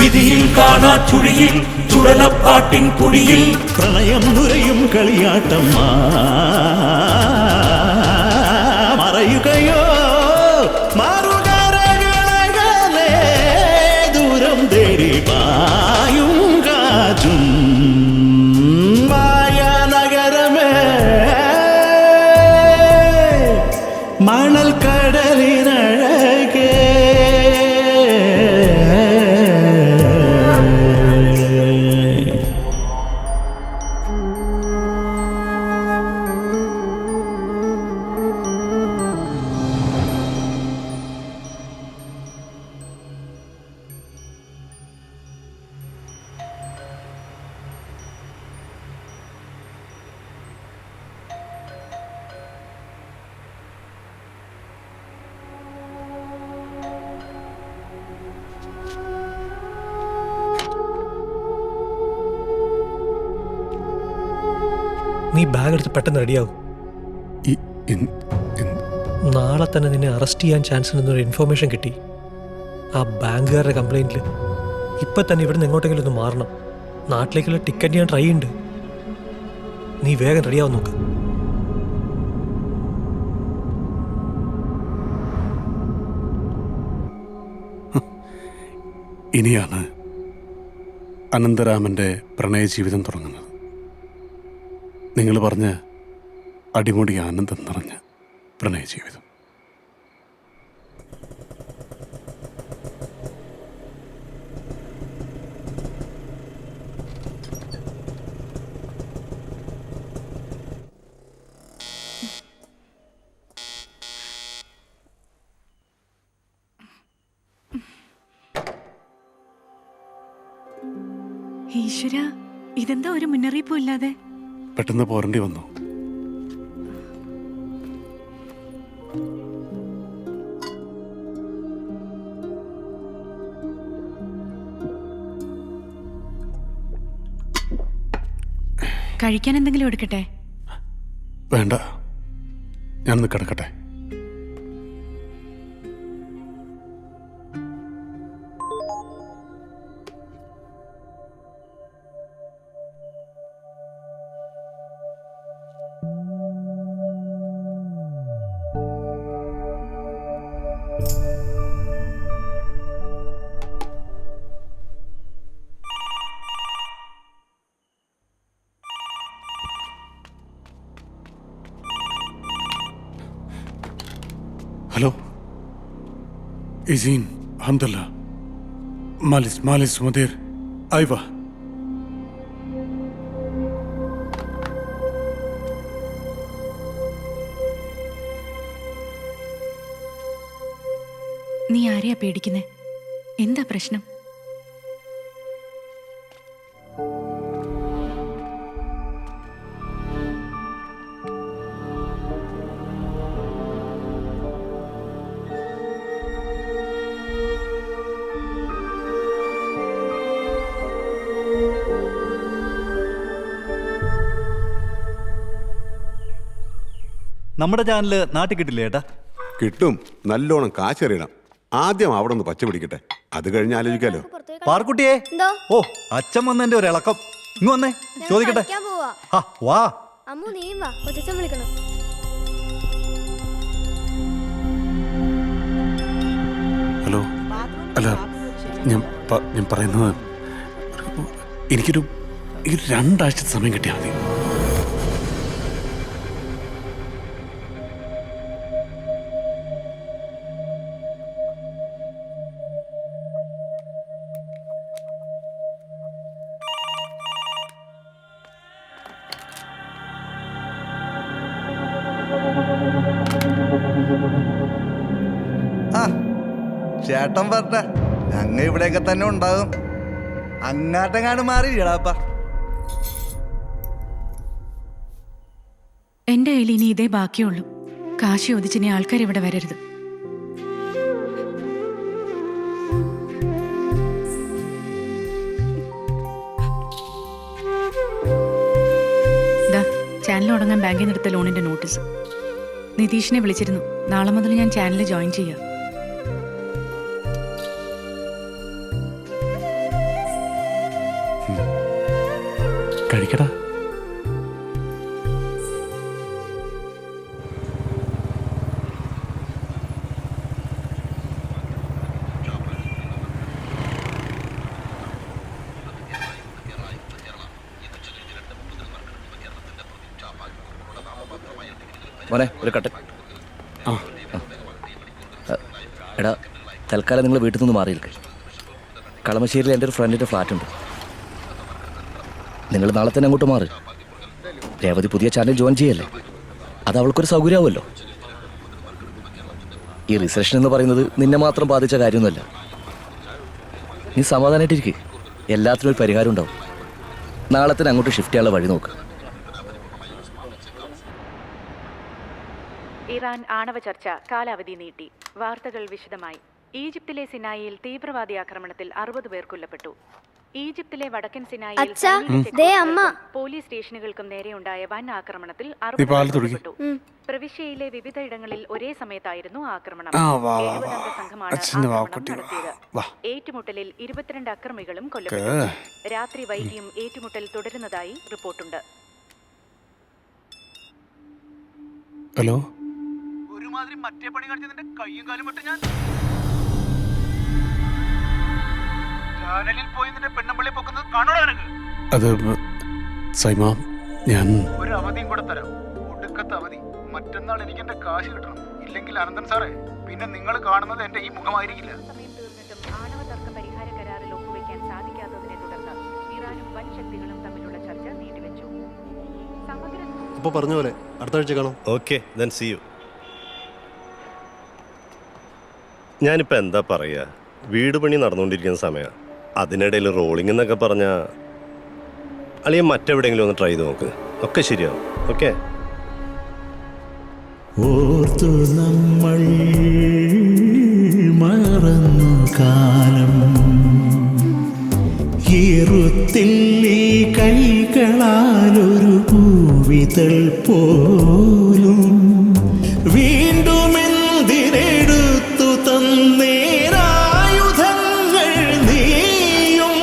വിധിയിൽ കാണാ ചുഴിയിൽ ചുടലപ്പാട്ടിൻ പൊടിയിൽ പ്രണയം നുരയും കളിയാട്ടം മറയുകയോ മാറുകരകളകലെ ദൂരം തേടി പായും കാറ്റും മായാനഗരമേ മണൽക്കടലിനഴകേ നീ ബാഗ് എടുത്ത് പെട്ടെന്ന് റെഡിയാകും. നാളെ തന്നെ നിന്നെ അറസ്റ്റ് ചെയ്യാൻ ചാൻസ് ഉണ്ടെന്നൊരു ഇൻഫർമേഷൻ കിട്ടി. ആ ബാങ്കുകാരുടെ കംപ്ലൈൻറ്റിൽ ഇപ്പം തന്നെ ഇവിടെ നിന്ന് എങ്ങോട്ടെങ്കിലും ഒന്ന് മാറണം. നാട്ടിലേക്കുള്ള ടിക്കറ്റ് ഞാൻ ട്രൈ ഉണ്ട്. നീ വേഗം റെഡിയാവും നോക്ക്. ഇനിയാണ് അനന്തരാമൻ്റെ പ്രണയ ജീവിതം തുടങ്ങുന്നത്. നിങ്ങൾ പറഞ്ഞ അടിമുടി ആനന്ദം നിറഞ്ഞ പ്രണയ ജീവിതം. ഈശ്വര, ഇതെന്താ ഒരു മുന്നറിയിപ്പും ഇല്ലാതെ? പെട്ടെന്ന് പോരേണ്ടി വന്നു. കഴിക്കാൻ എന്തെങ്കിലും എടുക്കട്ടെ? വേണ്ട, ഞാനൊന്ന് കിടക്കട്ടെ. ഹലോ, ഇസീൻ, ഹംദല്ല, മാലിസ് മുദീർ, ഐവ. നീ ആരെയാ പേടിക്കുന്നേ? എന്താ പ്രശ്നം? നമ്മുടെ ചാനല് നാട്ടിൽ കിട്ടില്ലേ ഏട്ടാ? കിട്ടും. നല്ലോണം കാശെറിയണം. ആദ്യം അവിടെ ഒന്ന് പച്ച പിടിക്കട്ടെ, അത് കഴിഞ്ഞ് ആലോചിക്കാലോ. പാർക്കുട്ടിയെ, ഓ അച്ഛൻ വന്നെന്റെ ഒരു ഇളക്കം. ഇങ്ങ് വന്നേ, ചോദിക്കട്ടെ. ആ, വാ. അമ്മു നീ വാ, കൊച്ചച്ഛൻ വിളിക്കണം. ഹലോ. അല്ല, ഞാൻ പറയുന്നത് എനിക്കൊരു 2 ആഴ്ച സമയം കിട്ടിയാൽ മതി. ചേട്ടൻ പറഞ്ഞ ഞങ്ങ ഇവിടെയൊക്കെ തന്നെ ഉണ്ടാകും. അങ്ങാട്ടെങ്ങാണ്ട് മാറി ഇടാപ്പ. എന്റെ കയ്യിൽ ഇനി ഇതേ ബാക്കിയുള്ളൂ. കാശി ഒതിച്ചിനി ആൾക്കാർ ഇവിടെ വരരുത്. ചാനൽ തുടങ്ങാൻ ബാങ്കിൽ നിന്ന് എടുത്ത ലോണിന്റെ നോട്ടീസ്. നിതീഷിനെ വിളിച്ചിരുന്നു. നാളെ മുതൽ ഞാൻ ചാനൽ ജോയിൻ ചെയ്യാം. കഴിക്കടാ. മോനെ ഒരു കട്ടൻ. എടാ, തൽക്കാലം നിങ്ങൾ വീട്ടിൽ നിന്ന് മാറിയിരിക്കെ. കളമശ്ശേരിയിൽ എൻ്റെ ഒരു ഫ്രണ്ടിൻ്റെ ഫ്ലാറ്റ് ഉണ്ട്. നിങ്ങൾ നാളെ തന്നെ അങ്ങോട്ട് മാറി. രേവതി പുതിയ ചാനൽ ജോയിൻ ചെയ്യല്ലേ, അത് അവൾക്കൊരു സൗകര്യമാവുമല്ലോ. ഈ റിസപ്ഷൻ എന്ന് പറയുന്നത് നിന്നെ മാത്രം ബാധിച്ച കാര്യമൊന്നുമല്ല. നീ സമാധാനമായിട്ടിരിക്കെ, എല്ലാത്തിനും ഒരു പരിഹാരം ഉണ്ടാവും. നാളെ തന്നെ അങ്ങോട്ട് ഷിഫ്റ്റ് ചെയ്യാനുള്ള വഴി നോക്ക്. ഇറാൻ ആണവ ചർച്ച കാലാവധി നീട്ടി. വാർത്തകൾ വിശദമായി. ഈജിപ്തിലെ സിനായിയിൽ തീവ്രവാദി ആക്രമണത്തിൽ 60 പേർ കൊല്ലപ്പെട്ടു. ഈജിപ്തിലെ വടക്കൻ സിനായിൽ പോലീസ് സ്റ്റേഷനുകൾക്കും നേരെയുണ്ടായ വൻ ആക്രമണത്തിൽ 60 പേർ കൊല്ലപ്പെട്ടു. പ്രവിശ്യയിലെ വിവിധ ഇടങ്ങളിൽ ഒരേ സമയത്തായിരുന്നു ആക്രമണം. 70 അംഗ സംഘമാണ് ആക്രമണം നടത്തിയത്. ഏറ്റുമുട്ടലിൽ 22 അക്രമികളും കൊല്ലപ്പെട്ടു. രാത്രി വൈകിയും ഏറ്റുമുട്ടൽ തുടരുന്നതായി റിപ്പോർട്ടുണ്ട്. ഹലോ. ഒരുമാതിരി മറ്റേ പണി കാണിച്ചതിന്റെ കയ്യും കാലും വിട്ട് ഞാൻ ചാനലിൽ പോയി നിന്റെ പെണ്ണുമ്പള്ളി പൊക്കുന്നത് കാണോടാ നിനക്ക്? അത് സൈമ, ഞാൻ ഒരു അവധിയും കൂടെ തരാം. ഒടുക്കത്തെ അവധി. മറ്റന്നാൾ എനിക്ക് എന്റെ കാശ് കിട്ടണം. ഇല്ലെങ്കിൽ അനന്തൻ സാറേ, പിന്നെ നിങ്ങൾ കാണുന്നത് എന്റെ ഈ മുഖമായിരിക്കില്ല. സമയം തീർന്നിട്ടും ആണവ തർക്ക പരിഹാര കരാറിൽ ഒപ്പുവെക്കാൻ സാധിക്കാത്തതിനെ തുടർന്ന് ഇറാനും വൻ ശക്തികളും തമ്മിലുള്ള ചർച്ച നീട്ടിവെച്ചു. സമഗ്ര ഇപ്പൊ പറഞ്ഞ പോലെ അടുത്ത ആഴ്ച കാണാം. Okay, then see you. ഞാനിപ്പോൾ എന്താ പറയുക, വീട് പണി നടന്നുകൊണ്ടിരിക്കുന്ന സമയമാണ്. അതിനിടയിൽ റോളിംഗ് എന്നൊക്കെ പറഞ്ഞാൽ അല്ലെങ്കിൽ മറ്റെവിടെയെങ്കിലും ഒന്ന് ട്രൈ ചെയ്ത് നോക്ക്, ഒക്കെ ശരിയാവും. ഓക്കെ. ഓർത്തു നമ്മൾ മറന്നു കാലം, ഈറുത്തിൽ ഈ കൈകളാലൊരു പൂവിതൾ പോലും വീണ്ടും എന്തിനെടുത്തു തന്നേരായുധങ്ങൾ നീയും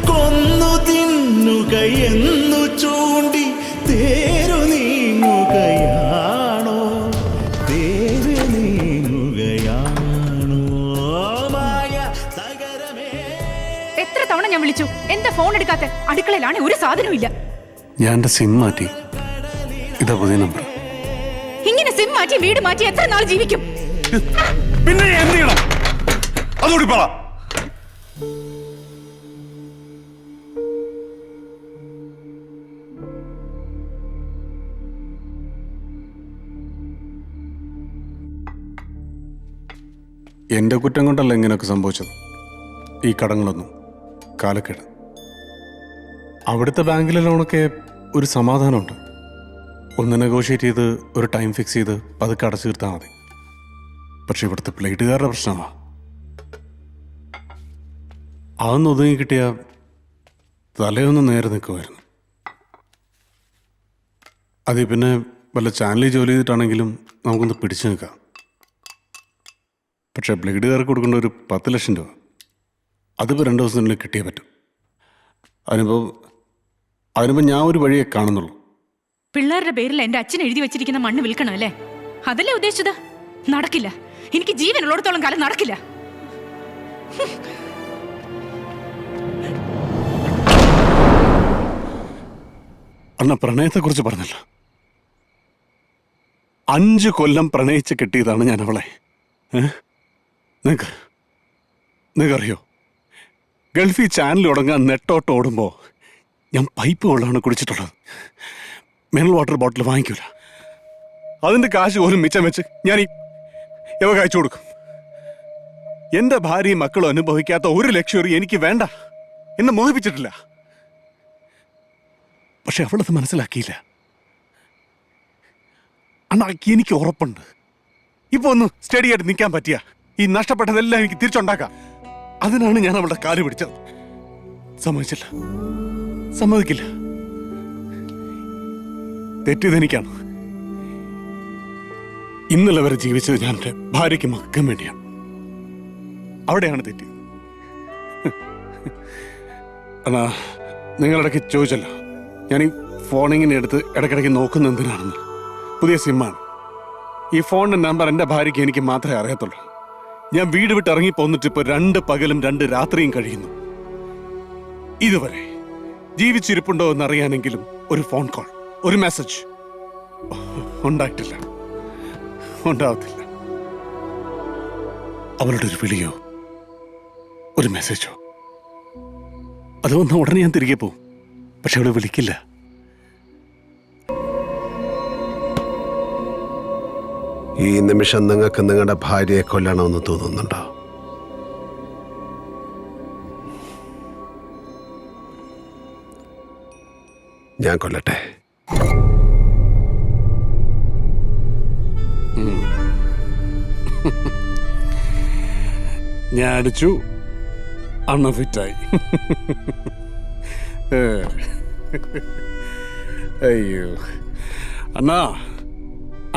കൊന്നു തിന്നുകയെന്നു ചൂണ്ടി തേരു നീങ്ങുകയാണോ, തേരു നീങ്ങുകയാണോ മായ സകരമേ. എത്ര തവണ ഞാൻ വിളിച്ചു, എന്താ ഫോൺ എടുക്കാത്ത? അടുക്കളയിലാണ്, ഒരു സാധനവും ഇല്ല. ഞാൻ എൻ്റെ സിം മാറ്റി. ഇതാ പുതിയ നമ്പർ. ഇങ്ങനെ സിം മാറ്റി വീട് മാറ്റി എത്ര നാൾ ജീവിക്കും? പിന്നെ എന്ത് ചെയ്യണം അതുകൂടി പറ. എൻ്റെ കുറ്റം കൊണ്ടല്ല ഇങ്ങനെയൊക്കെ സംഭവിച്ചത്. ഈ കടങ്ങളൊന്നും കാലക്കേട്. അവിടുത്തെ ബാങ്കിലെ ലോണൊക്കെ ഒരു സമാധാനമുണ്ട്. ഒന്ന് നെഗോഷിയേറ്റ് ചെയ്ത് ഒരു ടൈം ഫിക്സ് ചെയ്ത് പതുക്കെ അടച്ചു തീർത്താൽ മതി. പക്ഷെ ഇവിടുത്തെ പ്ലേറ്റുകാരുടെ പ്രശ്നമാണ്. അതൊന്ന് ഒതുങ്ങി കിട്ടിയ തലയൊന്നും നേരെ നിൽക്കുമായിരുന്നു. അതിൽ പിന്നെ വല്ല ചാനലിൽ ജോലി ചെയ്തിട്ടാണെങ്കിലും നമുക്കൊന്ന് പിടിച്ചു നിൽക്കാം. പക്ഷേ ബ്ലേഡുകാർക്ക് കൊടുക്കേണ്ട ഒരു 10 ലക്ഷം രൂപ അതിപ്പോൾ 2 ദിവസത്തിനുള്ളിൽ കിട്ടിയേ പറ്റും. അതിനിപ്പോൾ ഞാൻ ഒരു വഴിയെ കാണുന്നുള്ളൂ. പിള്ളേരുടെ പേരിൽ എൻ്റെ അച്ഛൻ എഴുതി വെച്ചിരിക്കുന്ന മണ്ണ് വിൽക്കണം അല്ലേ? അതല്ലേ ഉദ്ദേശിച്ചത്? നടക്കില്ല. എനിക്ക് ജീവനുള്ളിടത്തോളം കാലം നടക്കില്ല. അണ്ണ പ്രണയത്തെക്കുറിച്ച് പറഞ്ഞല്ല. 5 കൊല്ലം പ്രണയിച്ച് കെട്ടിയതാണ് ഞാൻ അവളെ. നിങ്ങൾക്കറിയോ, ഗൾഫിൽ ചാനൽ തുടങ്ങാൻ നെട്ടോട്ട് ഓടുമ്പോൾ ഞാൻ പൈപ്പ് വെള്ളമാണ് കുടിച്ചിട്ടുള്ളത്. Mineral water bottle വാങ്ങിക്കൂല. അതിൻ്റെ കാശ് പോലും മിച്ചം വെച്ച് ഞാൻ ഇവ കഴിച്ചു കൊടുക്കും. എൻ്റെ ഭാര്യയും മക്കളും അനുഭവിക്കാത്ത ഒരു ലക്ഷ്വറി എനിക്ക് വേണ്ട. എന്നെ മോഹിപ്പിച്ചിട്ടില്ല. പക്ഷെ അവളത് മനസ്സിലാക്കിയില്ല. അണ്ണാ, എനിക്ക് ഉറപ്പുണ്ട് ഇപ്പൊ ഒന്ന് സ്റ്റഡി ആയിട്ട് നിൽക്കാൻ പറ്റിയ ഈ നഷ്ടപ്പെട്ടതെല്ലാം എനിക്ക് തിരിച്ചുണ്ടാക്കാം. അതിനാണ് ഞാൻ അവളുടെ കാല് പിടിച്ചത്. സമ്മതിച്ചില്ല, സമ്മതിക്കില്ല. തെറ്റിയതെനിക്കാണ്. ഇന്നലെ വരെ ജീവിച്ചത് ഞാൻ എൻ്റെ ഭാര്യയ്ക്ക് മക്കം വേണ്ടിയാണ്. അവിടെയാണ് തെറ്റിയത്. അണ്ണാ, നിങ്ങളിടയ്ക്ക് ചോദിച്ചല്ലോ ഞാൻ ഈ ഫോണിങ്ങനെ എടുത്ത് ഇടയ്ക്കിടയ്ക്ക് നോക്കുന്ന എന്തിനാണെന്ന്. പുതിയ സിമ്മാണ്. ഈ ഫോണിൻ്റെ നമ്പർ എൻ്റെ ഭാര്യയ്ക്ക് എനിക്ക് മാത്രമേ അറിയത്തുള്ളൂ. ഞാൻ വീട് വിട്ട് ഇറങ്ങി പോന്നിട്ട് ഇപ്പോൾ 2 പകലും 2 രാത്രിയും കഴിയുന്നു. ഇതുവരെ ജീവിച്ചിരിപ്പുണ്ടോ എന്നറിയാനെങ്കിലും ഒരു ഫോൺ കോൾ, ഒരു മെസ്സേജ് ഉണ്ടായിട്ടില്ല, ഉണ്ടാവത്തില്ല. അവളുടെ ഒരു വിളിയോ ഒരു മെസ്സേജോ അത് വന്ന ഉടനെ ഞാൻ തിരികെ പോവും. പക്ഷെ അവള് വിളിക്കില്ല. ഈ നിമിഷം നിങ്ങൾക്ക് നിങ്ങളുടെ ഭാര്യയെ കൊല്ലണമെന്ന് തോന്നുന്നുണ്ടോ? ഞാൻ കൊല്ലട്ടെ? ഞാൻ അടിച്ചു, അണ്ണ ഫിറ്റായി. അയ്യോ അണ്ണാ,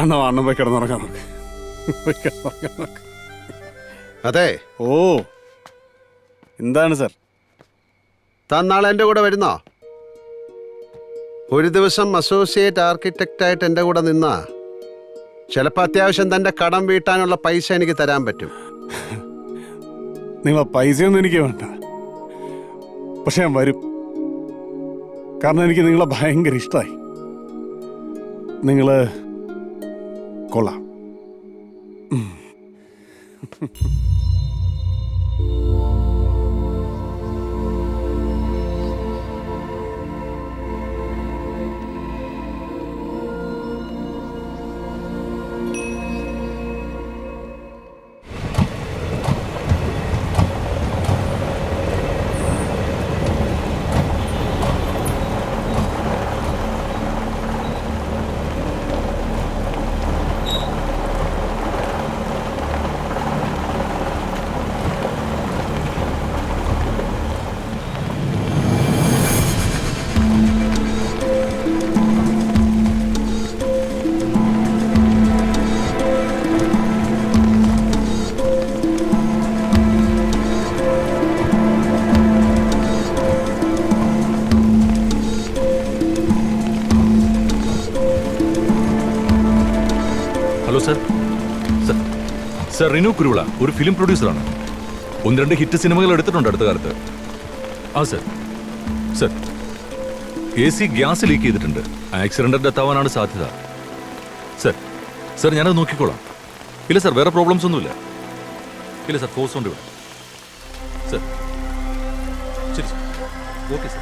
അണ്ണ പോയി കിടന്നുറങ്ങാൻ നോക്ക്. അതെ. ഓ, എന്താണ് സാർ? താൻ നാളെ എൻ്റെ കൂടെ വരുന്നോ? ഒരു ദിവസം അസോസിയേറ്റ് ആർക്കിടെക്റ്റായിട്ട് എൻ്റെ കൂടെ നിന്നാ ചിലപ്പോൾ അത്യാവശ്യം തൻ്റെ കടം വീട്ടാനുള്ള പൈസ എനിക്ക് തരാൻ പറ്റും. നിങ്ങളെ പൈസയൊന്നും എനിക്ക് വേണ്ട. പക്ഷെ ഞാൻ വരും. കാരണം എനിക്ക് നിങ്ങളെ ഭയങ്കര ഇഷ്ടമായി. നിങ്ങള് കൊള്ളാം. Hello sir. Sir Rinu Kuruvila ഒരു ഫിലിം പ്രൊഡ്യൂസറാണ്. 1-2 ഹിറ്റ് സിനിമകൾ എടുത്തിട്ടുണ്ട് അടുത്ത കാലത്ത്. ആ sir. Sir, AC gas leak ചെയ്തിട്ടുണ്ട്. ആക്സിഡന്റ് ഡെത്ത് ആവാനാണ് സാധ്യത. സർ ഞാനത് നോക്കിക്കോളാം. ഇല്ല സർ, വേറെ പ്രോബ്ലംസ് ഒന്നുമില്ല. ഇല്ല സർ, ഫോഴ്സ് കൊണ്ട് വിടാം. സർ ശരി സർ. Okay sir.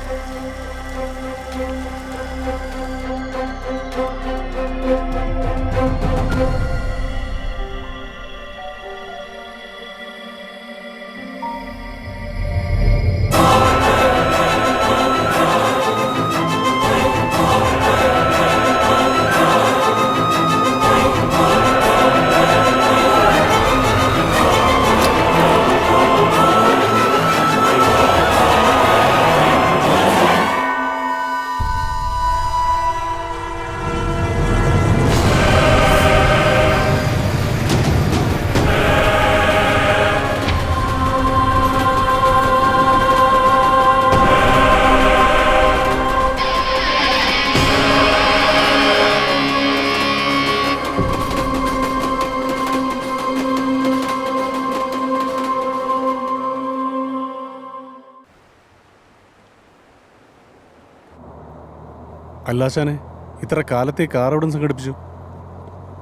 അല്ലാശാനെ ഇത്ര കാലത്തെ കാർ എവിടെ സംഘടിപ്പിച്ചു?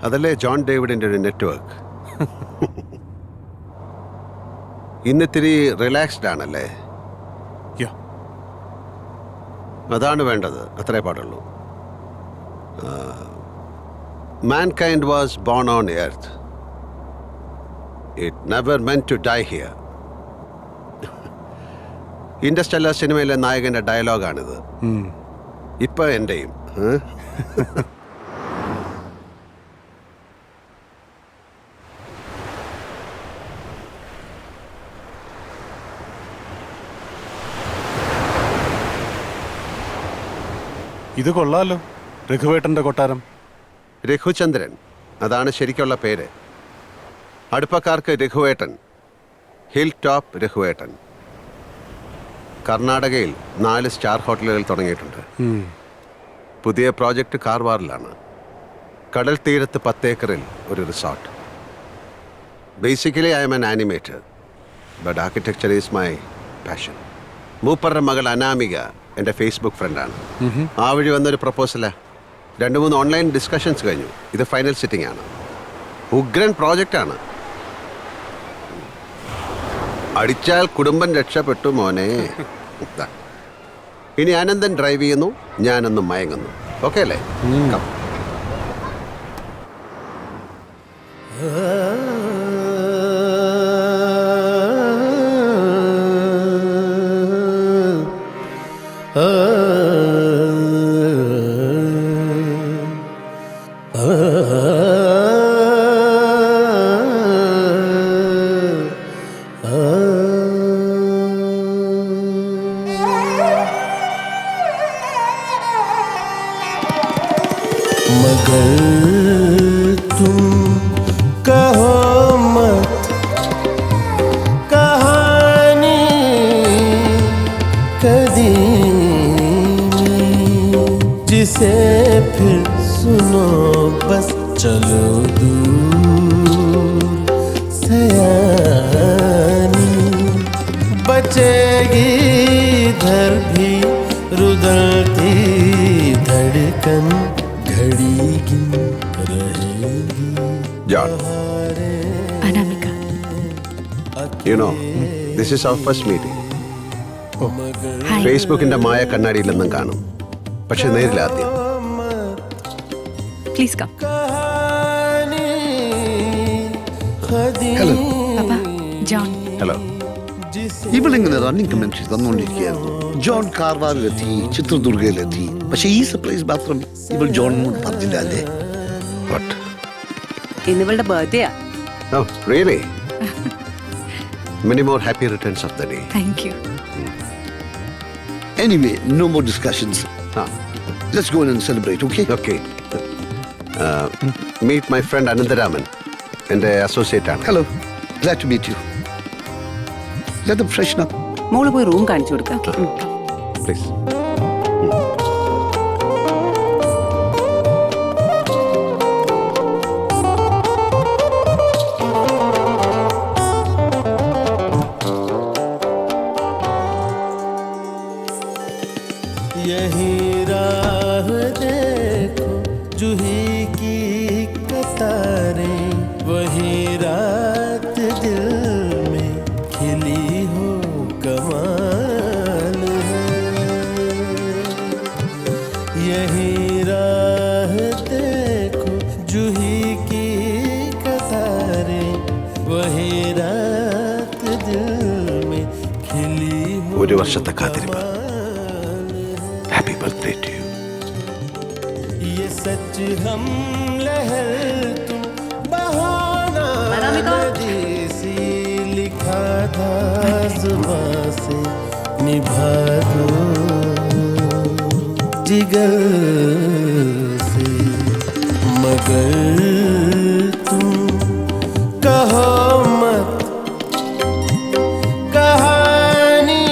അതല്ലേ ജോൺ ഡേവിഡിൻ്റെ ഒരു നെറ്റ്വർക്ക്. ഇന്നിത്തിരി റിലാക്സ്ഡ് ആണല്ലേ? അതാണ് വേണ്ടത്, അത്രേ പാടുള്ളൂ. mankind was born on earth. It never meant to die here. Industrial സിനിമയിലെ നായകൻ്റെ ഡയലോഗാണിത്. ഇപ്പൊ എൻ്റെയും. ഇത് കൊള്ളാലോ, രഘുവേട്ടൻ്റെ കൊട്ടാരം. രഘുചന്ദ്രൻ, അതാണ് ശരിക്കുള്ള പേര്. അടുപ്പക്കാർക്ക് രഘുവേട്ടൻ, ഹിൽ ടോപ്പ് രഘുവേട്ടൻ. കർണാടകയിൽ 4 സ്റ്റാർ ഹോട്ടലുകൾ തുടങ്ങിയിട്ടുണ്ട്. പുതിയ പ്രോജക്റ്റ് കാർവാറിലാണ്. കടൽ തീരത്ത് 10 ഏക്കറിൽ ഒരു resort. Basically I am an animator, but architecture is my passion. മൂപ്പറുടെ മകൾ അനാമിക എൻ്റെ ഫേസ്ബുക്ക് ഫ്രണ്ടാണ്. ആ വഴി വന്നൊരു പ്രപ്പോസലാ. 2-3 ഓൺലൈൻ ഡിസ്കഷൻസ് കഴിഞ്ഞു. ഇത് ഫൈനൽ സിറ്റിംഗ് ആണ്. ഉഗ്രൻ പ്രോജക്റ്റാണ്. അടിച്ചാൽ കുടുംബം രക്ഷപ്പെട്ടു മോനെ. ഇനി അനന്തൻ ഡ്രൈവ് ചെയ്യുന്നു, ഞാനൊന്ന് മയങ്ങുന്നു. ഓക്കെ അല്ലേ? मगर तुम कहो मत कहानी कदीमी, जिसे फिर सुनो बस चलो दूर सयानी। बचेगी इधर भी रुदलती धड़कन, John, Anamika. You know, this is our first meeting. Hi. ഫേസ്ബുക്കിന്റെ മായ കണ്ണാടിയിലെന്നും കാണും, പക്ഷെ നേരിൽ ആദ്യം. Please come. Hello. Papa, John. Hello. ഇവളിങ്ങനെ റണ്ണിങ് കമന്ററി തന്നുകൊണ്ടിരിക്കുകയായിരുന്നു. ജോൺ കാർവാറിലെത്തി, ചിത്രദുർഗയിലെത്തി. പക്ഷെ ഈ സർപ്രൈസ് മാത്രം ഇവൾ ജോണിനോട് പറഞ്ഞില്ല അല്ലേ? ഇന്നിവളുടെ ബർത്ത്ഡേയാ. Oh, really? Many more happy returns of the day. Thank you. Anyway, no more discussions. Let's go in and celebrate, okay? Okay. Meet my friend Anandaraman, എൻ്റെ അസോസിയേറ്റ് ആണ്. Hello. Glad to meet you. Let them freshen up. മോള് പോയി room കാണിച്ചു കൊടുക്കാം. Please. यही राह देखो जूही की कतारें, वही रात दिल में खिली हो कमाल है। यही राह देखो जूही की कतारें, वही रात दिल में खिली हो। ഒരു വർഷത്തെ കാത്തിരിപ്പ്. Happy birthday to you. ये सच हम लहर तुम बहाना देसी लिखा था जुबां से, निभा दो जिगर से। मगर तुम कहो मत कहानी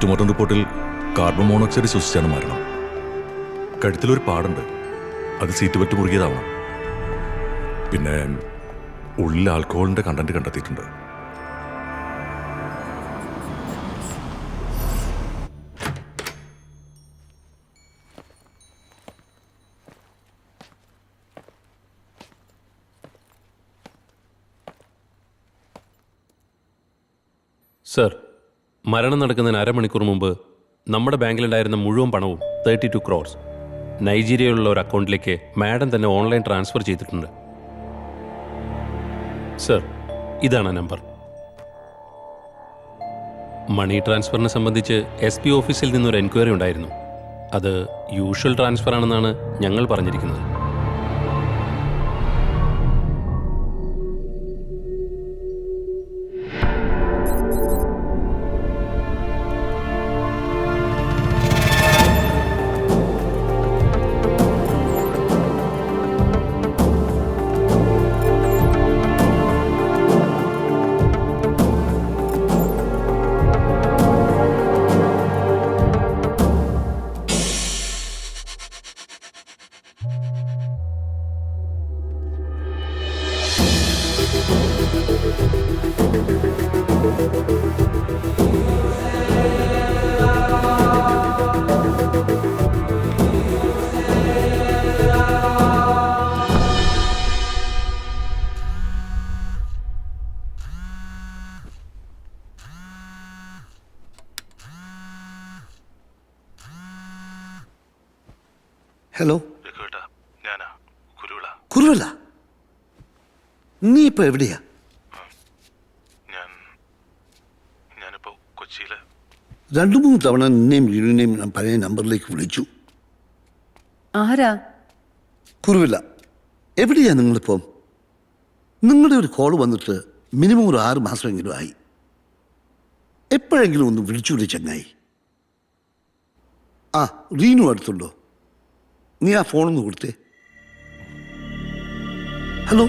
പോസ്റ്റ്മോർട്ടം റിപ്പോർട്ടിൽ കാർബൺ മോണോക്സൈഡ് ശ്വസിച്ചാണ് മരണം. കഴുത്തിലൊരു പാടുണ്ട്, അത് സീറ്റ് പറ്റി മുറുകിയതാവണം. പിന്നെ ഉള്ളിൽ ആൽക്കഹോളിന്റെ കണ്ടന്റ് കണ്ടെത്തിയിട്ടുണ്ട്. സർ, മരണം നടക്കുന്നതിന് അരമണിക്കൂർ മുമ്പ് നമ്മുടെ ബാങ്കിലുണ്ടായിരുന്ന മുഴുവൻ പണവും 32 crores നൈജീരിയയിലുള്ള ഒരു അക്കൗണ്ടിലേക്ക് മാഡം തന്നെ ഓൺലൈൻ ട്രാൻസ്ഫർ ചെയ്തിട്ടുണ്ട്. സർ, ഇതാണ് നമ്പർ. മണി ട്രാൻസ്ഫറിനെ സംബന്ധിച്ച് SP ഓഫീസിൽ നിന്നൊരു എൻക്വയറി ഉണ്ടായിരുന്നു. അത് യൂഷ്വൽ ട്രാൻസ്ഫർ ആണെന്നാണ് ഞങ്ങൾ പറഞ്ഞിരിക്കുന്നത്. ഹലോ, കുരുവിള, നീ ഇപ്പൊ എവിടെയാ? ഞാനിപ്പോ കൊച്ചിയില്. 2-3 തവണ നിന്നെയും വീടിനെയും ഞാൻ പഴയ നമ്പറിലേക്ക് വിളിച്ചു. ആരാ? കുരുവില്ല, എവിടെയാ നിങ്ങളിപ്പം? നിങ്ങളുടെ ഒരു കോൾ വന്നിട്ട് മിനിമം ഒരു 6 മാസമെങ്കിലും ആയി. എപ്പോഴെങ്കിലും ഒന്ന് വിളിച്ചൂടെ ചങ്ങായി? ആ, റീനു അടുത്തുണ്ടോ? നീ ആ ഫോണൊന്ന് കൊടുത്തേ. Hello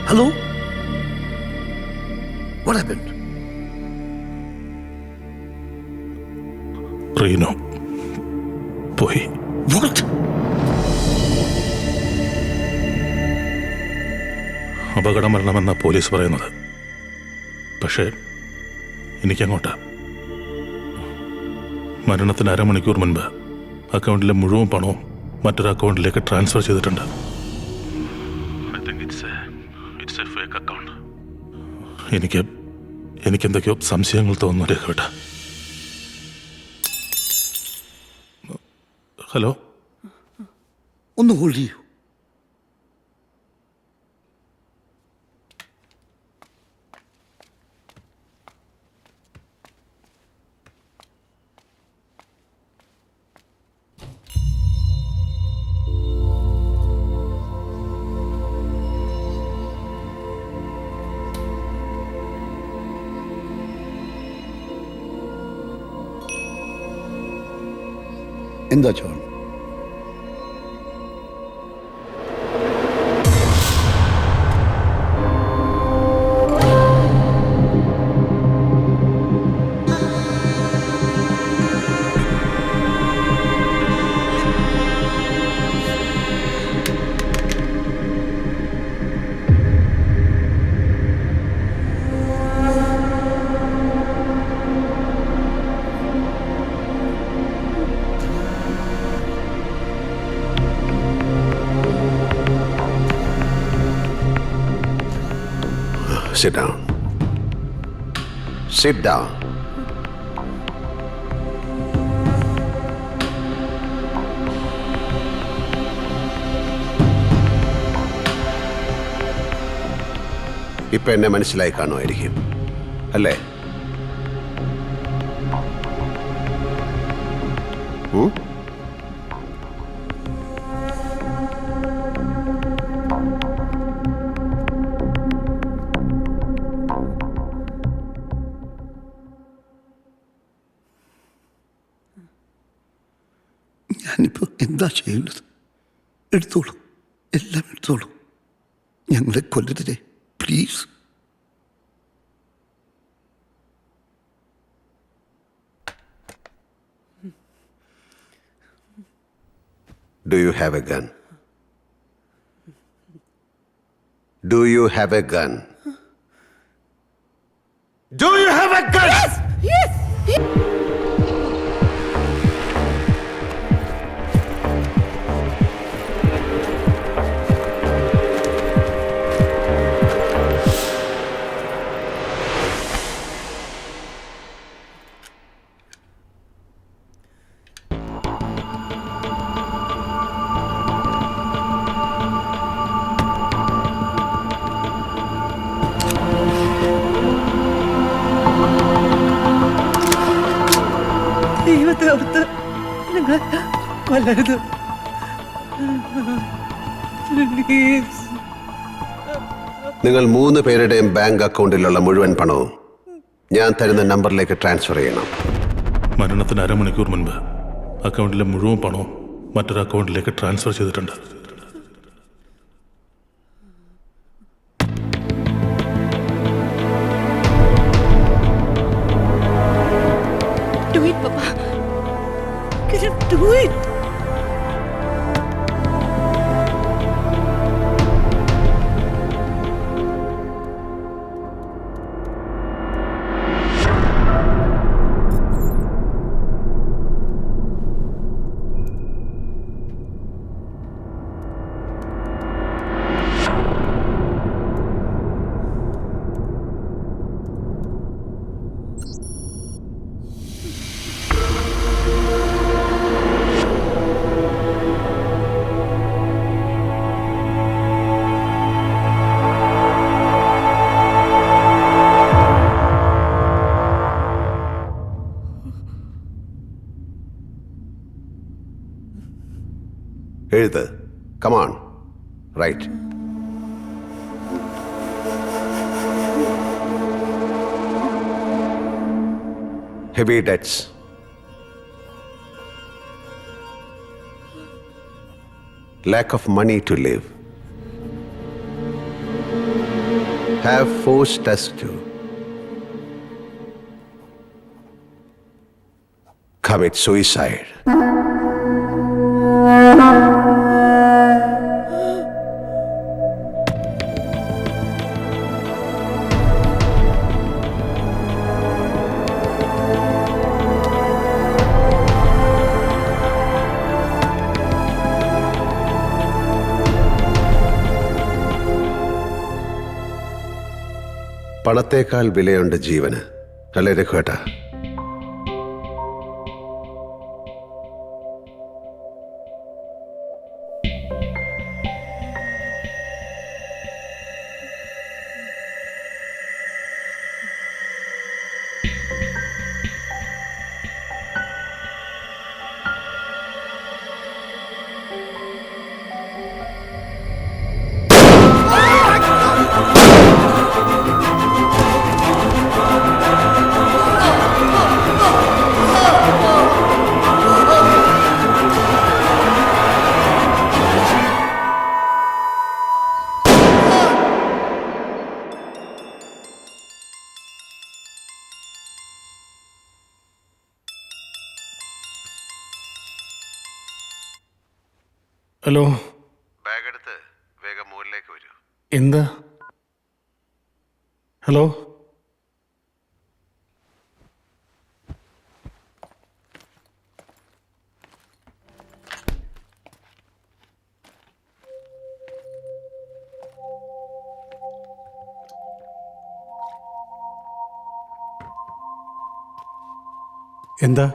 hello, what happened? Reenu പോയി. വാട്ട്? അപകട മരണമെന്ന പോലീസ് പറയുന്നത്. പക്ഷേ എനിക്കങ്ങോട്ട് മരണത്തിന് അരമണിക്കൂർ മുൻപ് അക്കൗണ്ടിലെ മുഴുവൻ പണവും മറ്റൊരു അക്കൗണ്ടിലേക്ക് ട്രാൻസ്ഫർ ചെയ്തിട്ടുണ്ട്. എനിക്കെന്തൊക്കെയോ സംശയങ്ങൾ തോന്നുന്നു രഘുവേട്ട. ഹലോ, ഒന്ന് ഹോൾഡ് ചെയ്യൂ. എന്താ ചോൺ? Sit down. Sit down. ഇപ്പൊ എന്നെ മനസ്സിലായി കാണുമായിരിക്കും അല്ലേ? ഞാനിപ്പോ എന്താ ചെയ്യേണ്ടത്? എടുത്തോളൂ, എല്ലാം എടുത്തോളൂ. ഞങ്ങളെ കൊല്ലരുതേ please. Do you have a gun? Do you have a gun? Do you have a gun? Yes! ദൈവത്തെ ഓർത്ത് നിങ്ങൾ കൊല്ലരുത്. പ്ലീസ്. നിങ്ങൾ 3 പേരുടെയും ബാങ്ക് അക്കൗണ്ടിലുള്ള മുഴുവൻ പണവും ഞാൻ തരുന്ന നമ്പറിലേക്ക് ട്രാൻസ്ഫർ ചെയ്യണം. മരണത്തിന് അരമണിക്കൂർ മുൻപ് അക്കൗണ്ടിലെ മുഴുവൻ പണവും മറ്റൊരു അക്കൗണ്ടിലേക്ക് ട്രാൻസ്ഫർ ചെയ്തിട്ടുണ്ട്. Do it, Papa. Can you do it? എഴുത്. Come on write. Heavy debts. Lack of money to live have forced us to commit suicide. പണത്തേക്കാൾ വിലയുണ്ട് ജീവന്. അല്ലേ രഘുവേട്ടാ? ഹലോ. ബാഗ് എടുത്ത് വേഗം മുകളിലേക്ക് വരൂ. എന്താ? ഹലോ. എന്താ?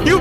You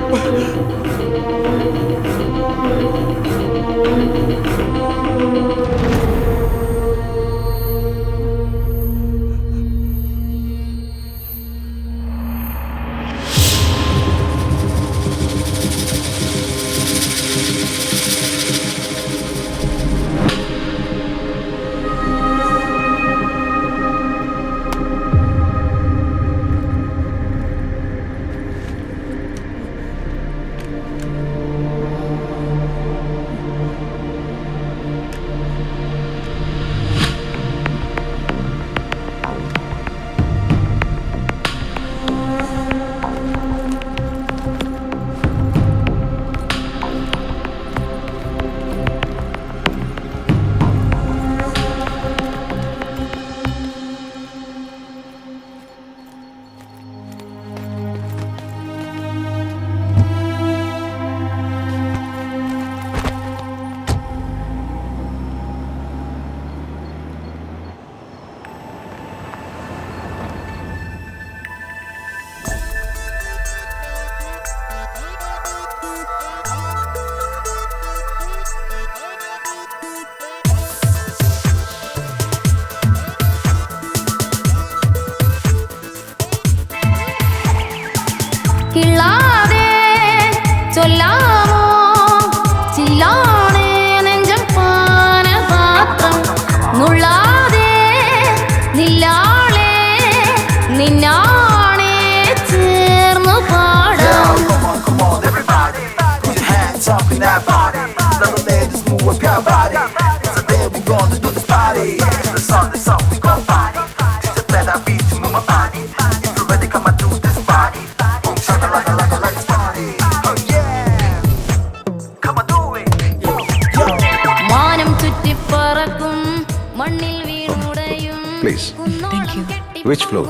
please. Thank you. Which floor?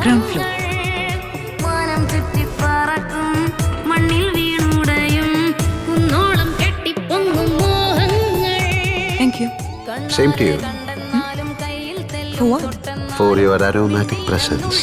Ground floor. Thank you. Same to you. For what? For your aromatic presence.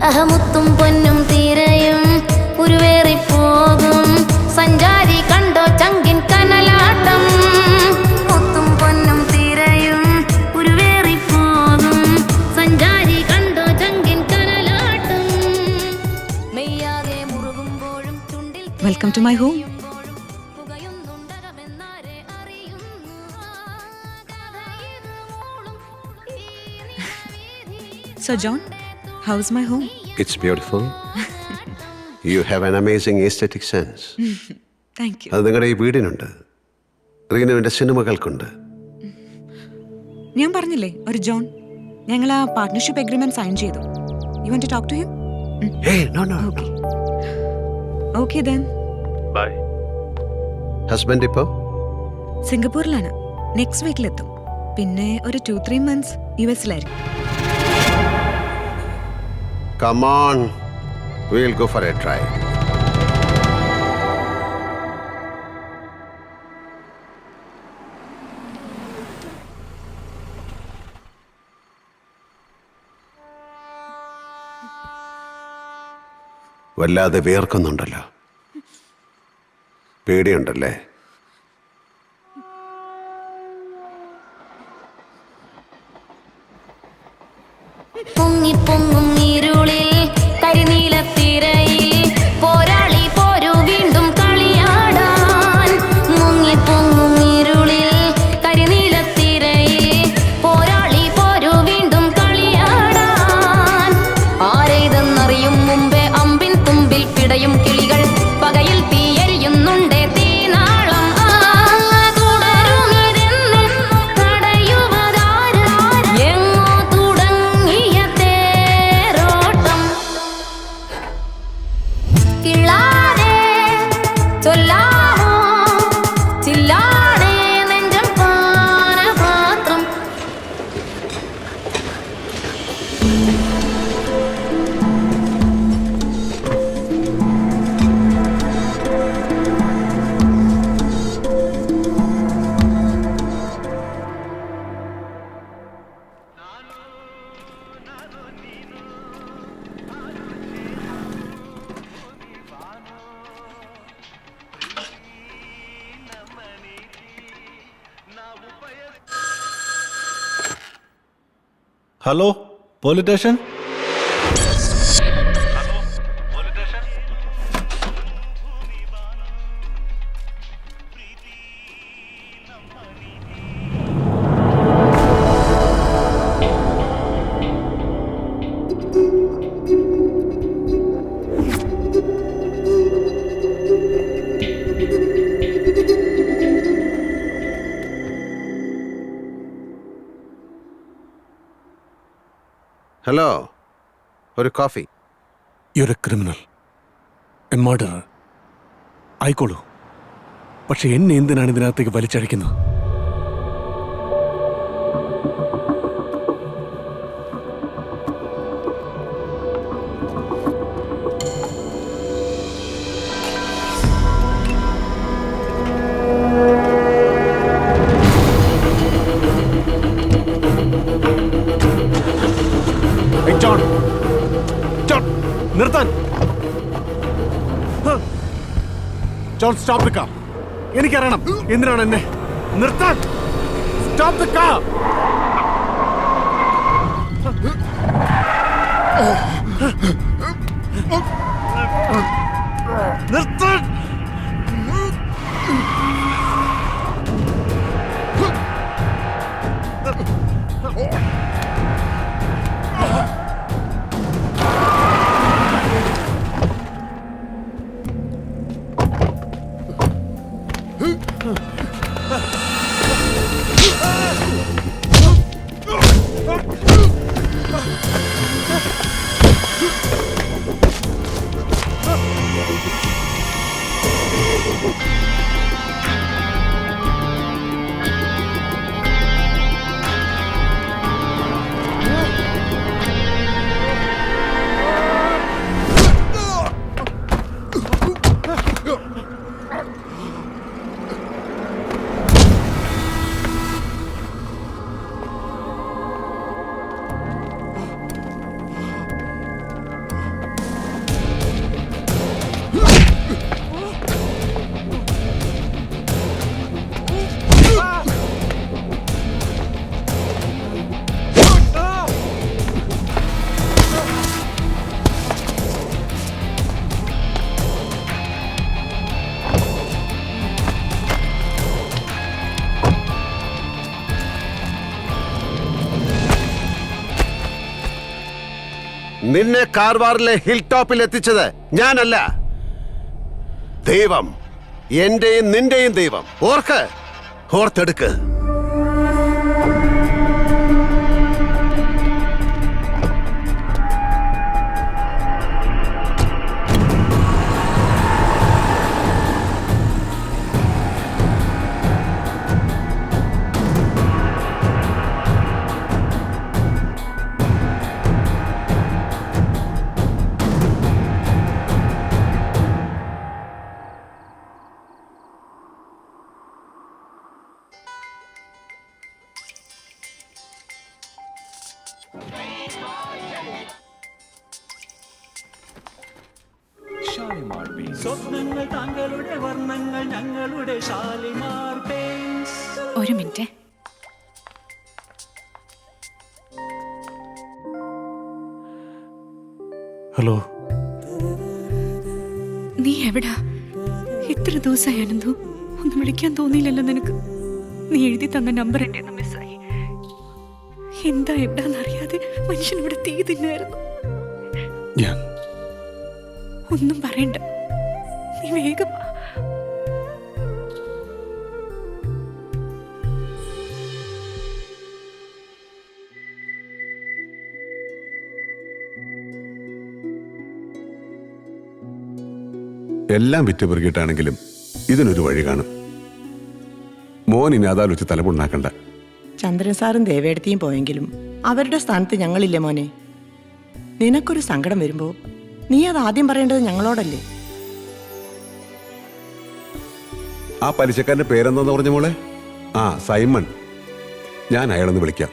അഹമുത്തും പൊന്നും തീരയും ഉരുവേറിപ്പോകും സഞ്ചാരി കണ്ടോ ചങ്കിൻ കനലാട്ടം. മുത്തും പൊന്നും തീരയും ഉരുവേറിപ്പോകും സഞ്ചാരി കണ്ടോ ചങ്കിൻ കനലാട്ടം. മെയ്യാതെ മുറുകുമ്പോഴും ചുണ്ടിൽ welcome to my home. So John, how's my home? It's beautiful. You have an amazing aesthetic sense. Thank you. അത് നിങ്ങളുടെ ഈ വീടിനുണ്ട്, റീനുവിൻ്റെ സിനിമകൾക്കുണ്ട്. ഞാൻ പറഞ്ഞില്ലേ ഒരു ജോൺ. ഞങ്ങൾ ആ പാർട്ട്ണർഷിപ്പ് എഗ്രിമെന്റ് സൈൻ ചെയ്തു. You want to talk to him? Hey, no. Okay. Okay then. Bye. Husband ഇപ്പോൾ സിംഗപ്പൂരിലാണ്. നെക്സ്റ്റ് വീക്കിലെത്തും. പിന്നെ ഒരു 2-3 months US-ലായിരിക്കും. Come on, we'll go for a drive. വല്ലാതെ വിയർക്കുന്നുണ്ടല്ലോ. പേടിയുണ്ടല്ലേ? പൊങ്ങി പൊങ്ങും ഇരുളിൽ കരിനീലത്തിരയിൽ പോരാളി പോരു വീണ്ടും കളിയാടാൻ. മുങ്ങി പൊങ്ങും ഇരുളിൽ കരിനീലത്തിരയിൽ പോരാളി പോരു വീണ്ടും കളിയാടാൻ. ആരെയ്തെന്നറിയും മുമ്പേ അമ്പിൻ തുമ്പിൽ പിടയും കിളികൾ പകയിൽ തീയരിയുന്നുണ്ടേ തീനാളം. തുടരുമിതെന്ന് തടയുവതാര്? എങ്ങോ തുടങ്ങിയ തേരോട്ടം കിള്ളാതെ ചൊല്ലാമോ ചില്ലാതെ നെഞ്ചം പാനപാത്രം. Hello police station. ഹലോ, ഒരു coffee. You're a criminal, a murderer. ആയിക്കോളൂ, പക്ഷെ എന്നെ എന്തിനാണ് ഇതിനകത്തേക്ക് വലിച്ചഴിക്കുന്നത്? നിർത്താൻ. John, stop the car. എനിക്കറിയണം എന്തിനാണ് എന്നെ നിർത്താൻ. Stop the car. നിർത്താൻ. നിന്നെ കാർവാറിലെ ഹിൽ ടോപ്പിൽ എത്തിച്ചത് ഞാനല്ല, ദൈവം. എന്റെയും നിന്റെയും ദൈവം. ഓർത്തെടുക്ക്. സ്വപ്നങ്ങൾ താങ്കളുടെ വർണ്ണങ്ങൾ ഞങ്ങളുടെ ഷാലിമാർ പെയിന്റ്സ്. ഒരു മിനിറ്റ്. ഹലോ, നീ എവിടാ? ഇത്ര ദിവസമായി അനന്തു. ഒന്നും വിളിക്കാൻ തോന്നിയില്ലല്ലോ നിനക്ക്. നീ എഴുതി തന്ന നമ്പർ എന്റെ മിസ്സായി. എന്താ എവിടാന്നറിയാതെ മനുഷ്യൻ ഇവിടെ തീ തിന്നായിരുന്നു. ഒന്നും പറയണ്ട, നീ വേഗം. എല്ലാം വിറ്റ് പെറുകിയിട്ടാണെങ്കിലും ഇതിനൊരു വഴി കാണും. മോൻ ഇനി അതാലോചിച്ച് തലമുണ്ടാക്കണ്ട. ചന്ദ്രൻ സാറും ദേവേടത്തിയും പോയെങ്കിലും അവരുടെ സ്ഥാനത്ത് ഞങ്ങളില്ലേ മോനെ. നിനക്കൊരു സങ്കടം വരുമ്പോ നീ അത് ആദ്യം പറയേണ്ടത് ഞങ്ങളോടല്ലേ. ആ പലിശക്കാരന്റെ പേരെന്താന്ന് പറഞ്ഞ മോളെ? സൈമൺ. ഞാൻ അയാളൊന്ന് വിളിക്കാം.